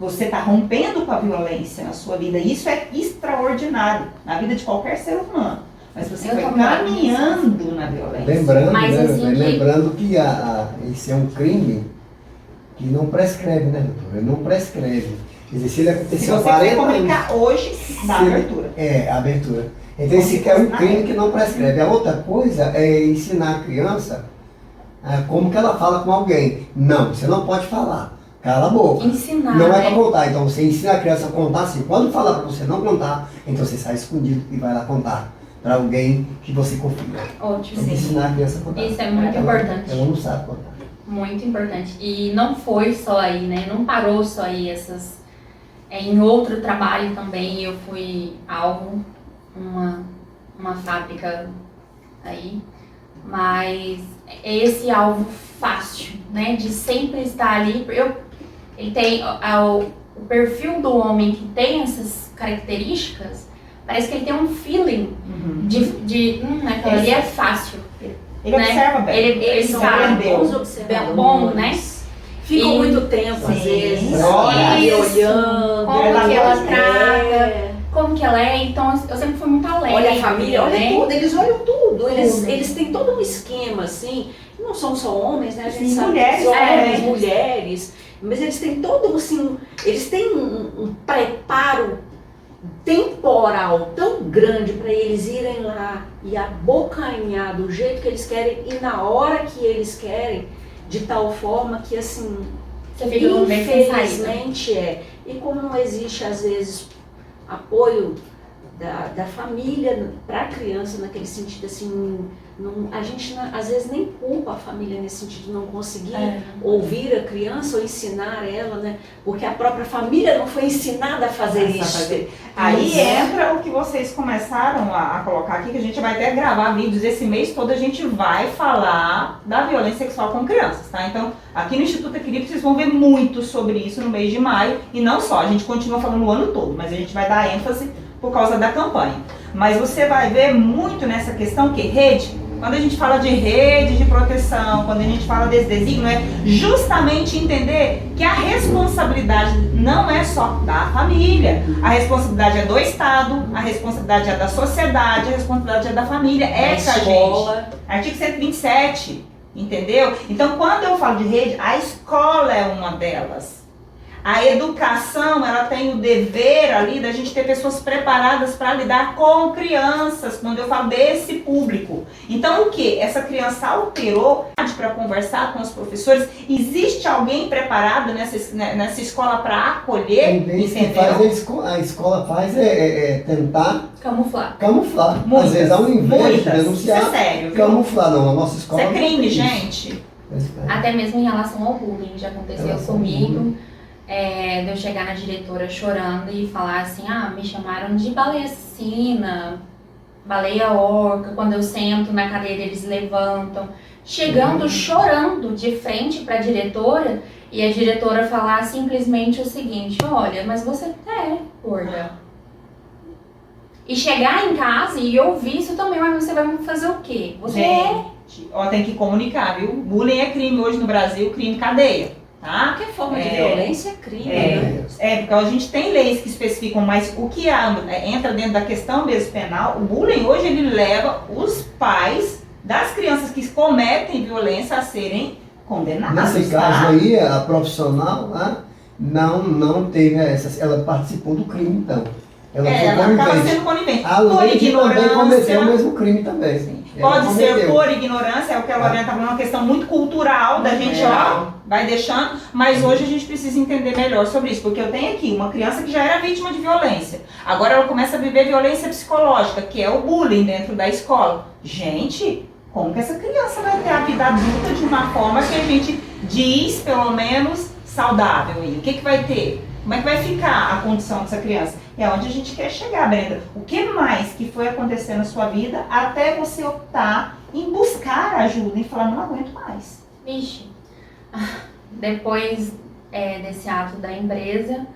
Você está rompendo com a violência na sua vida. Isso é extraordinário na vida de qualquer ser humano. Mas você foi caminhando na violência. Lembrando, Mas, né, assim, lembrando que esse é um crime que não prescreve, né, doutor? Ele não prescreve. Quer dizer, se ele Se aconteceu há você 40 for anos... comunicar hoje, dá abertura. É, a abertura. Então esse aqui é um crime que não prescreve. A outra coisa é ensinar a criança como que ela fala com alguém. Não, você não pode falar. Cala a boca. Ensinar, não é né? para contar. Então você ensina a criança a contar assim. Quando falar para você não contar, então você sai escondido e vai lá contar para alguém que você confia. Ótimo. Tem que ensinar a criança a contar. Isso é muito importante. Ela não sabe contar. Muito importante. E não foi só aí, né? Não parou só aí essas... em outro trabalho também eu fui alvo, uma fábrica aí, mas é esse alvo fácil, né? De sempre estar ali. Ele tem o perfil do homem que tem essas características, parece que ele tem um feeling aquilo ali é fácil. Ele né? observa bem. Ele são sabe. bons observadores. Bom, né? Ficam E- muito tempo, às Sim. vezes, Olha ali isso. olhando. Como que ela traga, como que ela é, então eu sempre fui muito alegre. Olha a família, olha né? tudo, eles olham tudo. Eles Tudo. têm todo um esquema, assim. Não são só homens, né? A gente Sim, sabe mulheres, que são homens, é. mulheres. Mas eles têm todo, assim, eles têm um preparo temporal tão grande para eles irem lá e abocanhar do jeito que eles querem e na hora que eles querem, de tal forma que, assim, Você fica no meio sem saída. infelizmente E como não existe, às vezes, apoio da família para a criança, naquele sentido, assim, a gente às vezes nem culpa a família nesse sentido de não conseguir ouvir a criança ou ensinar ela, né? Porque a própria família não foi ensinada a fazer isso. Aí entra o que vocês começaram a colocar aqui, que a gente vai até gravar vídeos esse mês todo, a gente vai falar da violência sexual com crianças, tá? Então, aqui no Instituto Equilíbrio vocês vão ver muito sobre isso no mês de maio, e não só, a gente continua falando o ano todo, mas a gente vai dar ênfase por causa da campanha. Mas você vai ver muito nessa questão que rede, quando a gente fala de rede de proteção, quando a gente fala desse desígnio, é justamente entender que a responsabilidade não é só da família, a responsabilidade é do Estado, a responsabilidade é da sociedade, a responsabilidade é da família, é com a gente. Artigo 127, entendeu? Então, quando eu falo de rede, a escola é uma delas. A educação, ela tem o dever ali da gente ter pessoas preparadas para lidar com crianças, quando eu falo desse público. Então, o que? Essa criança alterou para conversar com os professores. Existe alguém preparado nessa escola para acolher? A escola faz tentar camuflar. Muitas, às vezes, ao invés de denunciar, isso é sério, camuflar. Não, a nossa escola isso é crime, não gente. Até mesmo em relação ao bullying, já aconteceu comigo. De eu chegar na diretora chorando e falar assim, me chamaram de baleia assassina, baleia orca, quando eu sento na cadeira eles levantam, chegando chorando de frente para a diretora, e a diretora falar simplesmente o seguinte, olha, mas você é gorda. E chegar em casa e ouvir isso também, mas você vai fazer o quê? Você tem que comunicar, viu? Bullying é crime hoje no Brasil, crime cadeia. Tá? Qualquer forma de violência é crime, né? Porque a gente tem leis que especificam, mas o que entra dentro da questão mesmo penal, o bullying hoje ele leva os pais das crianças que cometem violência a serem condenados. Nesse caso aí, a profissional não teve ela participou do crime, então. Ela acaba sendo conivente. Além de também cometeu o mesmo crime também. Sim. Pode ser por ignorância, é o que a Lorena está falando, uma questão muito cultural da gente, vai deixando, mas hoje a gente precisa entender melhor sobre isso, porque eu tenho aqui uma criança que já era vítima de violência, agora ela começa a viver violência psicológica, que é o bullying dentro da escola. Gente, como que essa criança vai ter a vida adulta de uma forma que a gente diz, pelo menos, saudável? E o que vai ter? Como é que vai ficar a condição dessa criança? É onde a gente quer chegar, Brenda. O que mais que foi acontecer na sua vida até você optar em buscar ajuda e falar, não aguento mais? Vixe, depois desse ato da empresa,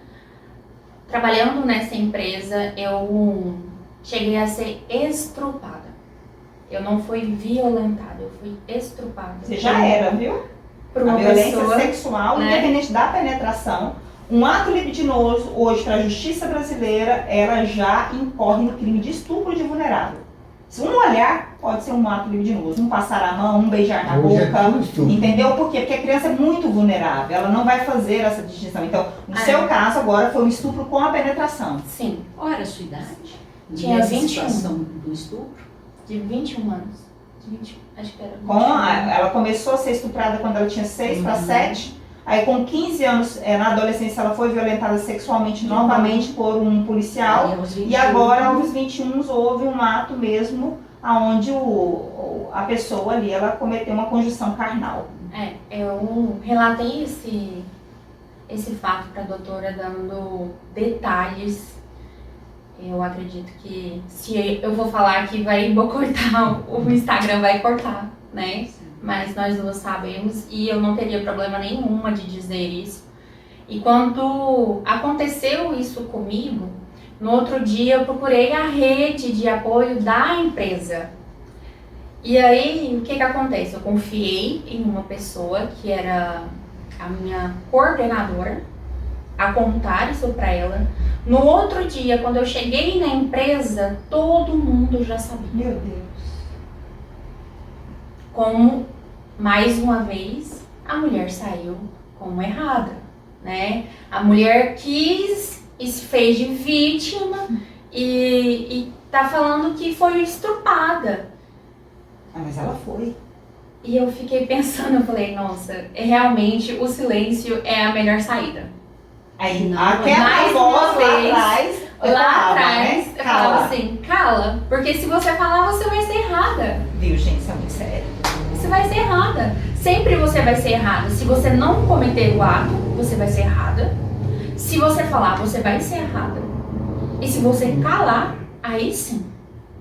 trabalhando nessa empresa, eu cheguei a ser estrupada. Eu não fui violentada, eu fui estrupada. Você já era, viu? Por uma a violência pessoa, sexual, independente da penetração, um ato libidinoso, hoje, para a justiça brasileira, ela já incorre no crime de estupro de vulnerável. Se um olhar, pode ser um ato libidinoso, um passar a mão, um beijar na boca, entendeu? Por quê? Porque a criança é muito vulnerável, ela não vai fazer essa distinção. Então, no seu caso, agora, foi um estupro com a penetração. Sim. Qual era a sua idade? Tinha 21. Do estupro? De 21 anos. De 20, acho que era 21 ela começou a ser estuprada quando ela tinha 6 para 7. Aí com 15 anos, na adolescência, ela foi violentada sexualmente novamente por um policial. E agora, aos 21, houve um ato mesmo onde a pessoa ali, ela cometeu uma conjunção carnal. Eu relatei esse fato para a doutora dando detalhes. Eu acredito que se eu vou falar aqui, vai cortar, o Instagram vai cortar, né? Mas nós duas sabemos e eu não teria problema nenhuma de dizer isso. E quando aconteceu isso comigo, no outro dia eu procurei a rede de apoio da empresa. E aí, o que acontece? Eu confiei em uma pessoa que era a minha coordenadora, a contar isso para ela. No outro dia, quando eu cheguei na empresa, todo mundo já sabia. Meu Deus. Como, mais uma vez, a mulher saiu como errada, né? A mulher quis e se fez de vítima e tá falando que foi estrupada. Mas ela foi. E eu fiquei pensando, eu falei, nossa, realmente o silêncio é a melhor saída. Aí, mais uma vez, lá atrás, né? eu falava assim, cala, porque se você falar, você vai ser errada. Viu, gente, isso é muito sério. Você vai ser errada. Sempre você vai ser errada. Se você não cometer o ato, você vai ser errada. Se você falar, você vai ser errada. E se você calar, aí sim,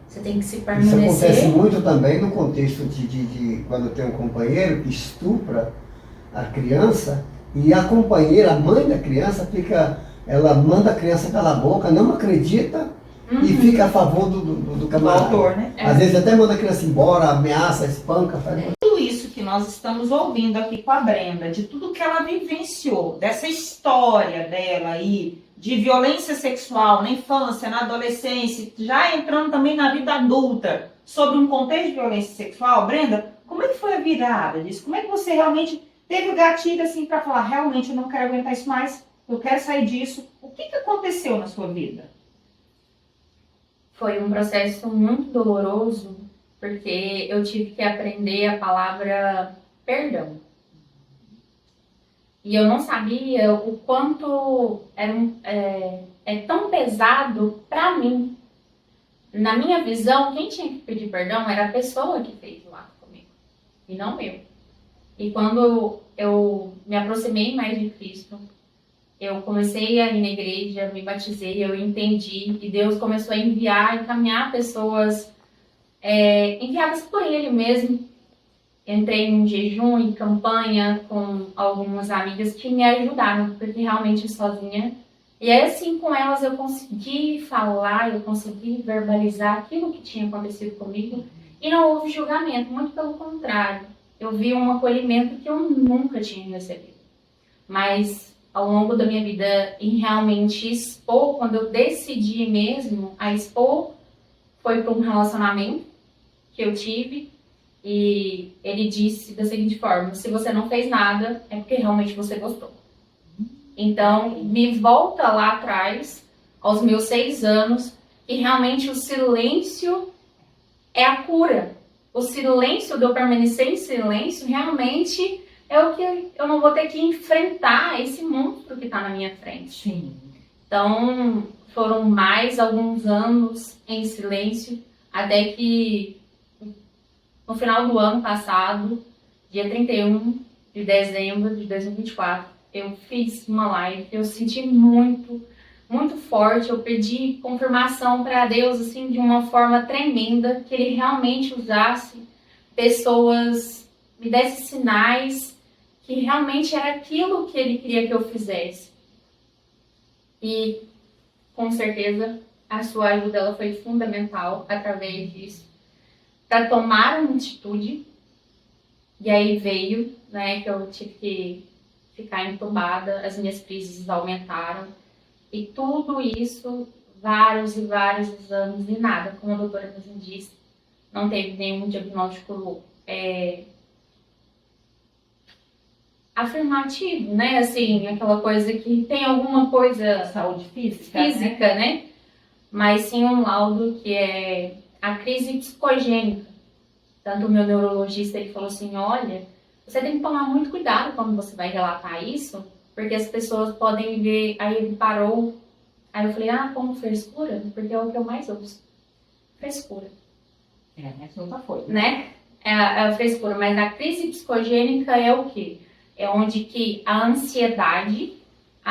você tem que se permanecer. Isso acontece muito também no contexto de quando tem um companheiro que estupra a criança e a companheira, a mãe da criança, ela manda a criança calar a boca, não acredita e fica a favor do camarada. Do autor, né? Às vezes até manda a criança embora, ameaça, espanca. Tudo isso que nós estamos ouvindo aqui com a Brenda, de tudo que ela vivenciou, dessa história dela aí, de violência sexual na infância, na adolescência, já entrando também na vida adulta, sobre um contexto de violência sexual, Brenda, como é que foi a virada disso? Como é que você realmente teve o gatilho assim para falar, realmente eu não quero aguentar isso mais, eu quero sair disso. O que aconteceu na sua vida? Foi um processo muito doloroso, porque eu tive que aprender a palavra perdão. E eu não sabia o quanto é tão pesado para mim. Na minha visão, quem tinha que pedir perdão era a pessoa que fez o ato comigo, e não eu. E quando eu me aproximei mais de Cristo, eu comecei a ir na igreja, me batizei, eu entendi, e Deus começou a encaminhar pessoas enviadas por Ele mesmo. Entrei em jejum, em campanha com algumas amigas que me ajudaram, porque realmente sozinha. E aí, assim, com elas eu consegui falar, eu consegui verbalizar aquilo que tinha acontecido comigo. E não houve julgamento, muito pelo contrário. Eu vi um acolhimento que eu nunca tinha recebido. Mas ao longo da minha vida, em realmente expor, quando eu decidi mesmo a expor, foi para um relacionamento que eu tive. E ele disse da seguinte forma: se você não fez nada, é porque realmente você gostou. Então, me volta lá atrás, aos meus 6 anos, e realmente o silêncio é a cura. O silêncio, de eu permanecer em silêncio, realmente é o que eu não vou ter que enfrentar esse monstro que está na minha frente. Sim. Então, foram mais alguns anos em silêncio, até que no final do ano passado, dia 31 de dezembro de 2024, eu fiz uma live, eu senti muito, muito forte, eu pedi confirmação para Deus, assim, de uma forma tremenda, que Ele realmente usasse pessoas, me desse sinais, que realmente era aquilo que Ele queria que eu fizesse. E, com certeza, a sua ajuda ela foi fundamental através disso, para tomar uma atitude. E aí veio, né, que eu tive que ficar entubada, as minhas crises aumentaram. E tudo isso, vários e vários exames e nada, como a doutora mesmo disse, não teve nenhum diagnóstico afirmativo, né, assim, aquela coisa que tem alguma coisa Saúde física, né? Mas sim um laudo que é a crise psicogênica. Tanto o meu neurologista, ele falou assim, olha, você tem que tomar muito cuidado quando você vai relatar isso, porque as pessoas podem ver. Aí ele parou, aí eu falei, como frescura? Porque é o que eu mais ouço. Frescura. Essa nunca foi. Né? É a frescura, mas a crise psicogênica é o quê? É onde que a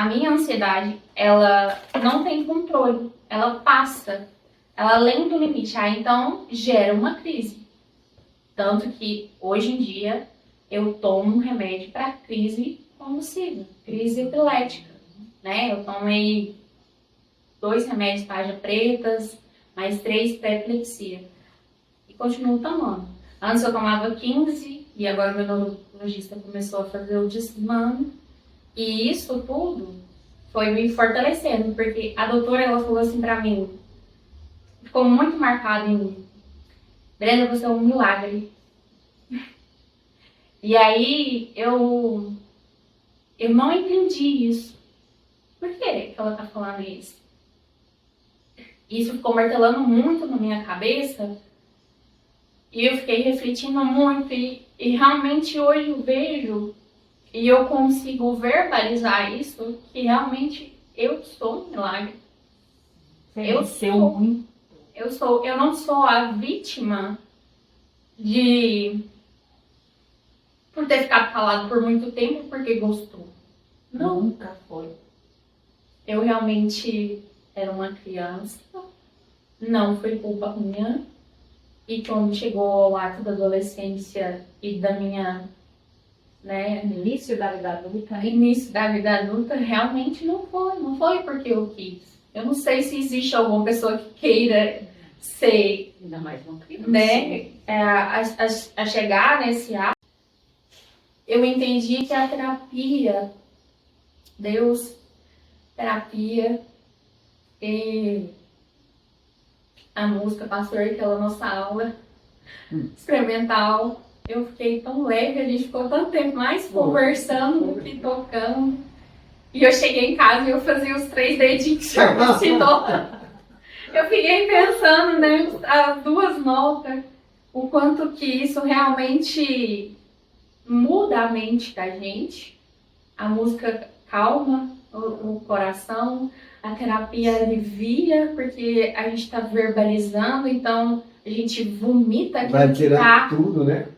minha ansiedade, ela não tem controle, ela passa, ela além do limite, então gera uma crise. Tanto que hoje em dia eu tomo um remédio para crise convulsiva, crise epilética, né? Eu tomei 2 remédios tarja pretas, mais 3 para epilepsia. E continuo tomando. Antes eu tomava 15 e agora o meu neurologista começou a fazer o desmame. E isso tudo foi me fortalecendo, porque a doutora ela falou assim para mim, ficou muito marcado em mim. Brenda, você é um milagre. E aí eu não entendi isso. Por que ela tá falando isso? Isso ficou martelando muito na minha cabeça. E eu fiquei refletindo muito. E realmente hoje eu vejo e eu consigo verbalizar isso, que realmente eu sou um milagre. Eu não sou a vítima por ter ficado calado por muito tempo porque gostou. Não. Nunca foi. Eu realmente era uma criança, não foi culpa minha. E quando chegou ao ato da adolescência e da minha, Início da vida adulta, realmente não foi porque eu quis. Eu não sei se existe alguma pessoa que queira ser, Ainda mais uma criança. né, a chegar nesse ato. Eu entendi que a terapia, terapia e a música Pastor, aquela nossa aula experimental, eu fiquei tão leve, a gente ficou tanto tempo mais conversando do que tocando. E eu cheguei em casa e eu fazia os 3 dedinhos que o senhor me ensinou. Eu fiquei pensando, né, as 2 notas, o quanto que isso realmente muda a mente da gente. A música calma o coração, a terapia alivia, porque a gente está verbalizando, então a gente vomita aquilo Vai que tirar tá, tudo, né?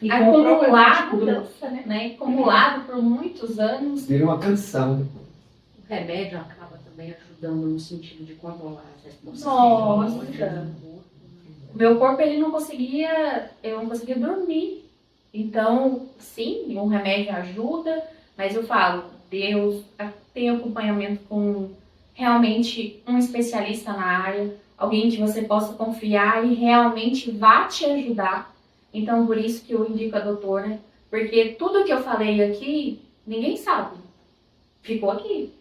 E acumulado, mudança, né? acumulado por muitos anos. Vira uma canção. O remédio acaba também ajudando no sentido de controlar as respostas. Nossa! O meu corpo, eu não conseguia dormir. Então, sim, o remédio ajuda, mas eu falo, Deus tem acompanhamento com realmente um especialista na área, alguém que você possa confiar e realmente vá te ajudar. Então, por isso que eu indico a doutora, porque tudo que eu falei aqui, ninguém sabe. Ficou aqui.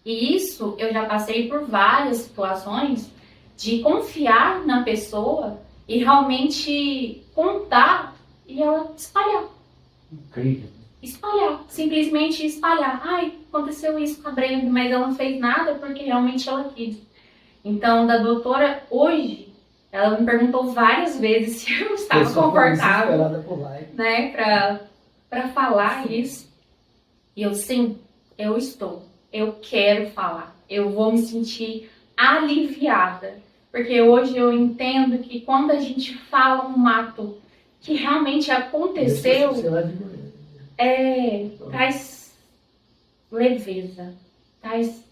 E isso, eu já passei por várias situações de confiar na pessoa e realmente contar e ela espalhar. Incrível. Espalhar, simplesmente espalhar. Ai, aconteceu isso com a Brenda, mas ela não fez nada porque realmente ela quis. Então, da doutora, hoje, ela me perguntou várias vezes se eu estava confortável, né, pra falar isso. E eu, sim, eu estou. Eu quero falar. Eu vou me sentir aliviada. Porque hoje eu entendo que quando a gente fala um ato que realmente aconteceu, traz leveza, traz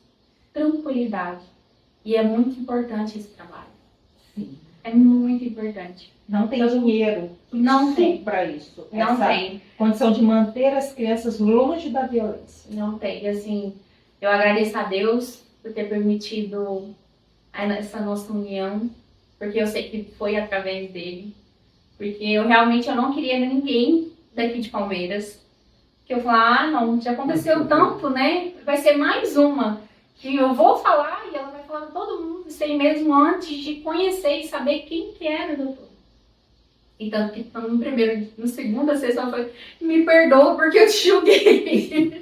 tranquilidade. E é muito importante esse trabalho. Sim. É muito importante. Não tem dinheiro Não tem. para isso. Não Essa tem. condição de manter as crianças longe da violência. Não tem. Assim, eu agradeço a Deus por ter permitido essa nossa união, porque eu sei que foi através dele. Porque eu realmente não queria ninguém daqui de Palmeiras. Que eu falava, não, já aconteceu tanto, né? Vai ser mais uma que eu vou falar e ela vai falar pra todo mundo, sei mesmo antes de conhecer e saber quem que era o doutor. E tanto que no segunda sessão foi, me perdoa porque eu te julguei.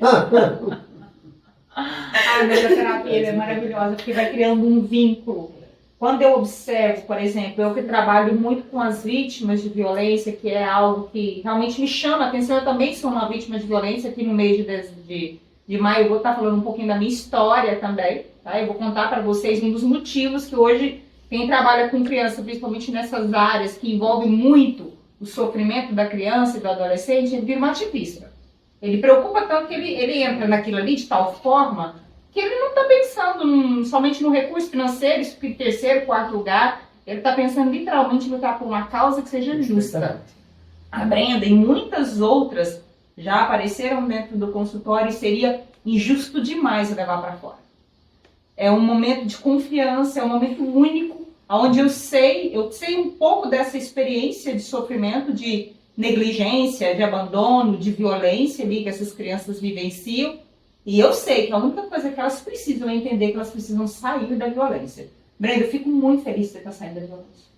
Mas a terapia é maravilhosa, porque vai criando um vínculo. Quando eu observo, por exemplo, eu que trabalho muito com as vítimas de violência, que é algo que realmente me chama a atenção, eu também sou uma vítima de violência aqui no mês de maio, eu vou estar falando um pouquinho da minha história também, tá? Eu vou contar para vocês um dos motivos que hoje quem trabalha com criança, principalmente nessas áreas que envolvem muito o sofrimento da criança e do adolescente, ele vira um ativista. Ele preocupa tanto que ele entra naquilo ali de tal forma que ele não está pensando somente no recurso financeiro, isso que terceiro, quarto lugar, ele está pensando literalmente em lutar por uma causa que seja justa. A Brenda e muitas outras já apareceram dentro do consultório e seria injusto demais levar para fora. É um momento de confiança, é um momento único, onde eu sei um pouco dessa experiência de sofrimento, de negligência, de abandono, de violência ali que essas crianças vivenciam. E eu sei que a única coisa que elas precisam é entender que elas precisam sair da violência. Brenda, eu fico muito feliz de você estar saindo da violência.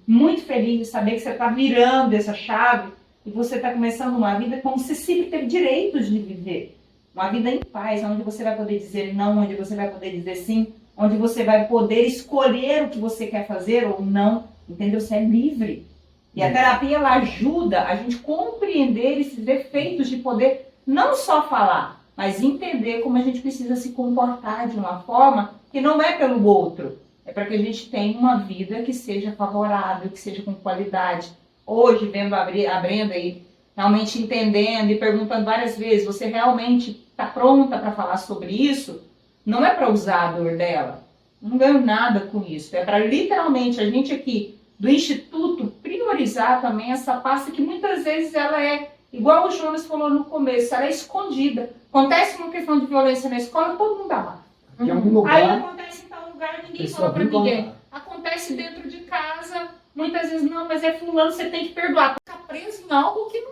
Muito feliz de saber que você está virando essa chave e você está começando uma vida como se sempre teve direitos de viver. Uma vida em paz, onde você vai poder dizer não, onde você vai poder dizer sim, onde você vai poder escolher o que você quer fazer ou não. Entendeu? Você é livre. E a terapia, ela ajuda a gente compreender esses efeitos de poder não só falar, mas entender como a gente precisa se comportar de uma forma que não é pelo outro. É para que a gente tenha uma vida que seja favorável, que seja com qualidade. Hoje, vendo a Brenda aí, realmente entendendo e perguntando várias vezes, você realmente está pronta para falar sobre isso? Não é para usar a dor dela. Não ganho nada com isso. É para literalmente a gente aqui do Instituto priorizar também essa parte que muitas vezes ela é, igual o Jonas falou no começo, ela é escondida. Acontece uma questão de violência na escola, todo mundo abafa. Aí acontece em tal lugar, ninguém fala pra ninguém. Acontece dentro de casa, muitas vezes não, mas é fulano, você tem que perdoar. Ficar preso em algo que não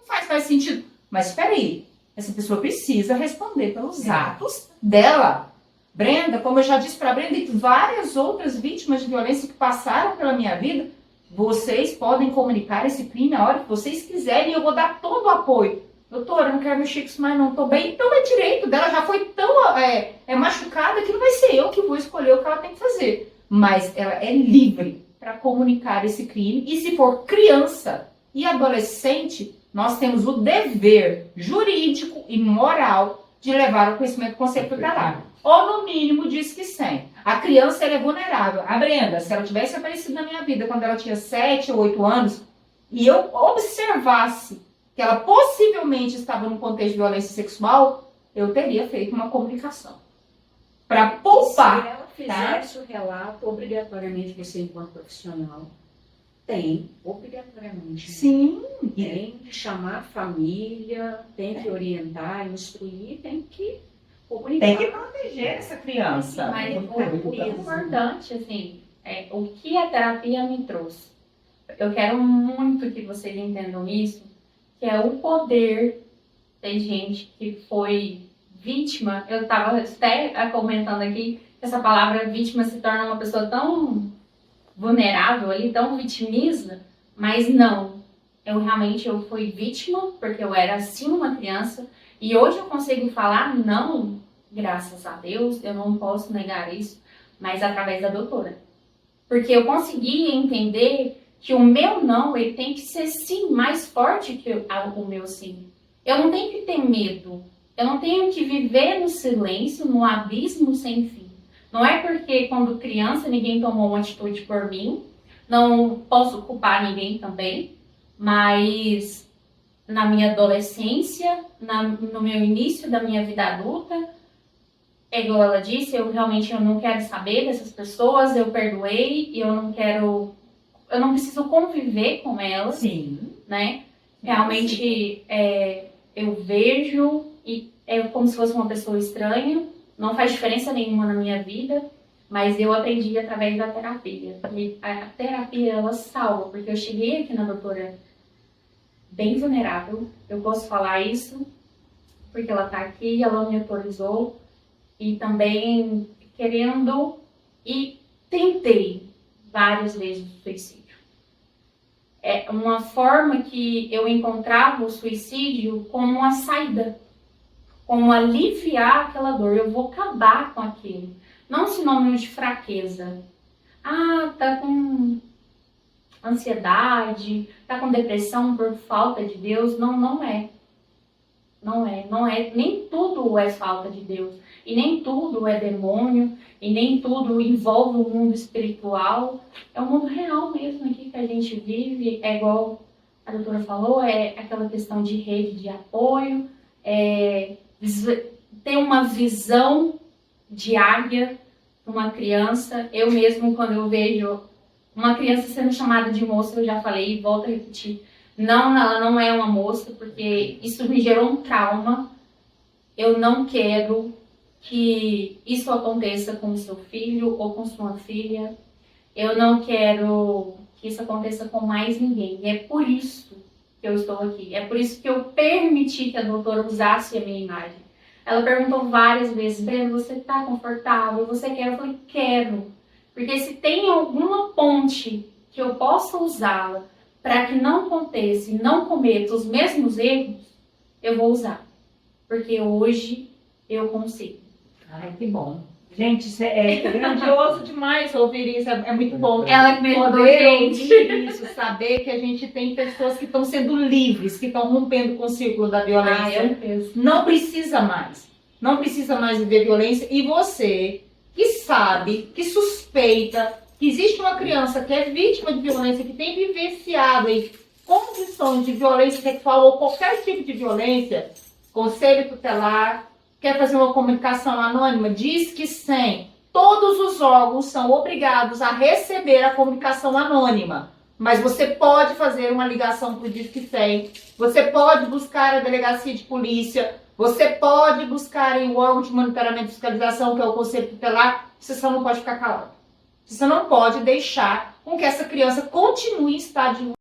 faz mais sentido. Mas espera aí, essa pessoa precisa responder pelos atos dela. Brenda, como eu já disse pra Brenda e várias outras vítimas de violência que passaram pela minha vida, vocês podem comunicar esse crime a hora que vocês quiserem e eu vou dar todo o apoio. doutora, eu não quero mexer com isso mais não, tô bem. Então é direito dela, já foi tão machucada que não vai ser eu que vou escolher o que ela tem que fazer. Mas ela é livre para comunicar esse crime. E se for criança e adolescente, nós temos o dever jurídico e moral de levar o conhecimento do conselho tutelar. Ou no mínimo diz que 100. A criança ela é vulnerável. A Brenda, se ela tivesse aparecido na minha vida quando ela tinha 7 ou 8 anos, e eu observasse que ela possivelmente estava num contexto de violência sexual, eu teria feito uma comunicação. Para poupar. Se ela fizesse o relato, obrigatoriamente você, enquanto profissional, tem, obrigatoriamente. Sim. Tem que chamar a família, tem que orientar, instruir, tem que comunicar. Tem que proteger essa criança. Mas o importante, assim, é o que a terapia me trouxe. Eu quero muito que vocês entendam isso, que é o poder. Tem gente que foi vítima. Eu estava até comentando aqui que essa palavra vítima se torna uma pessoa tão vulnerável ali, tão vitimiza, mas não. Eu fui vítima porque eu era assim uma criança e hoje eu consigo falar não, graças a Deus, eu não posso negar isso, mas através da doutora. Porque eu consegui entender que o meu não, ele tem que ser sim mais forte que o meu sim. Eu não tenho que ter medo. Eu não tenho que viver no silêncio, no abismo sem fim. Não é porque quando criança ninguém tomou uma atitude por mim, não posso culpar ninguém também, mas na minha adolescência, no meu início da minha vida adulta, é igual ela disse, eu não quero saber dessas pessoas, eu perdoei e eu não preciso conviver com elas, Sim. né? Realmente eu vejo e é como se fosse uma pessoa estranha, não faz diferença nenhuma na minha vida, mas eu aprendi através da terapia. E a terapia, ela salva, porque eu cheguei aqui na doutora bem vulnerável, eu posso falar isso, porque ela tá aqui, ela me autorizou, e também querendo, e tentei várias vezes o suicídio. É uma forma que eu encontrava o suicídio como uma saída, como aliviar aquela dor. Eu vou acabar com aquilo. Não sinônimo de fraqueza. Ah, tá com ansiedade, tá com depressão por falta de Deus. Não, não é. Não é. Nem tudo é falta de Deus. E nem tudo é demônio. E nem tudo envolve o mundo espiritual. É o mundo real mesmo aqui que a gente vive. É igual a doutora falou, é aquela questão de rede de apoio, ter uma visão diária para uma criança. Eu mesmo, quando eu vejo uma criança sendo chamada de moça, eu já falei e volto a repetir, não, ela não é uma moça, porque isso me gerou um trauma. Eu não quero que isso aconteça com o seu filho ou com sua filha. Eu não quero que isso aconteça com mais ninguém. E é por isso que eu estou aqui. É por isso que eu permiti que a doutora usasse a minha imagem. Ela perguntou várias vezes, Breno, você está confortável? Você quer? Eu falei, quero. Porque se tem alguma ponte que eu possa usá-la para que não aconteça e não cometa os mesmos erros, eu vou usar. Porque hoje eu consigo. Ai, que bom. Gente, isso é grandioso demais ouvir isso, é muito bom. Ela que me ajudou, poder gente. ouvir isso, saber que a gente tem pessoas que estão sendo livres, que estão rompendo com o círculo da violência. eu penso. Não precisa mais viver violência. E você que sabe, que suspeita que existe uma criança que é vítima de violência, que tem vivenciado em condições de violência sexual ou qualquer tipo de violência, conselho tutelar, quer fazer uma comunicação anônima, diz que 100. Todos os órgãos são obrigados a receber a comunicação anônima. Mas você pode fazer uma ligação para o Disque 100. Você pode buscar a delegacia de polícia. Você pode buscar em o órgão de monitoramento e fiscalização, que é o conselho tutelar. Você só não pode ficar calado. Você não pode deixar com que essa criança continue em estado de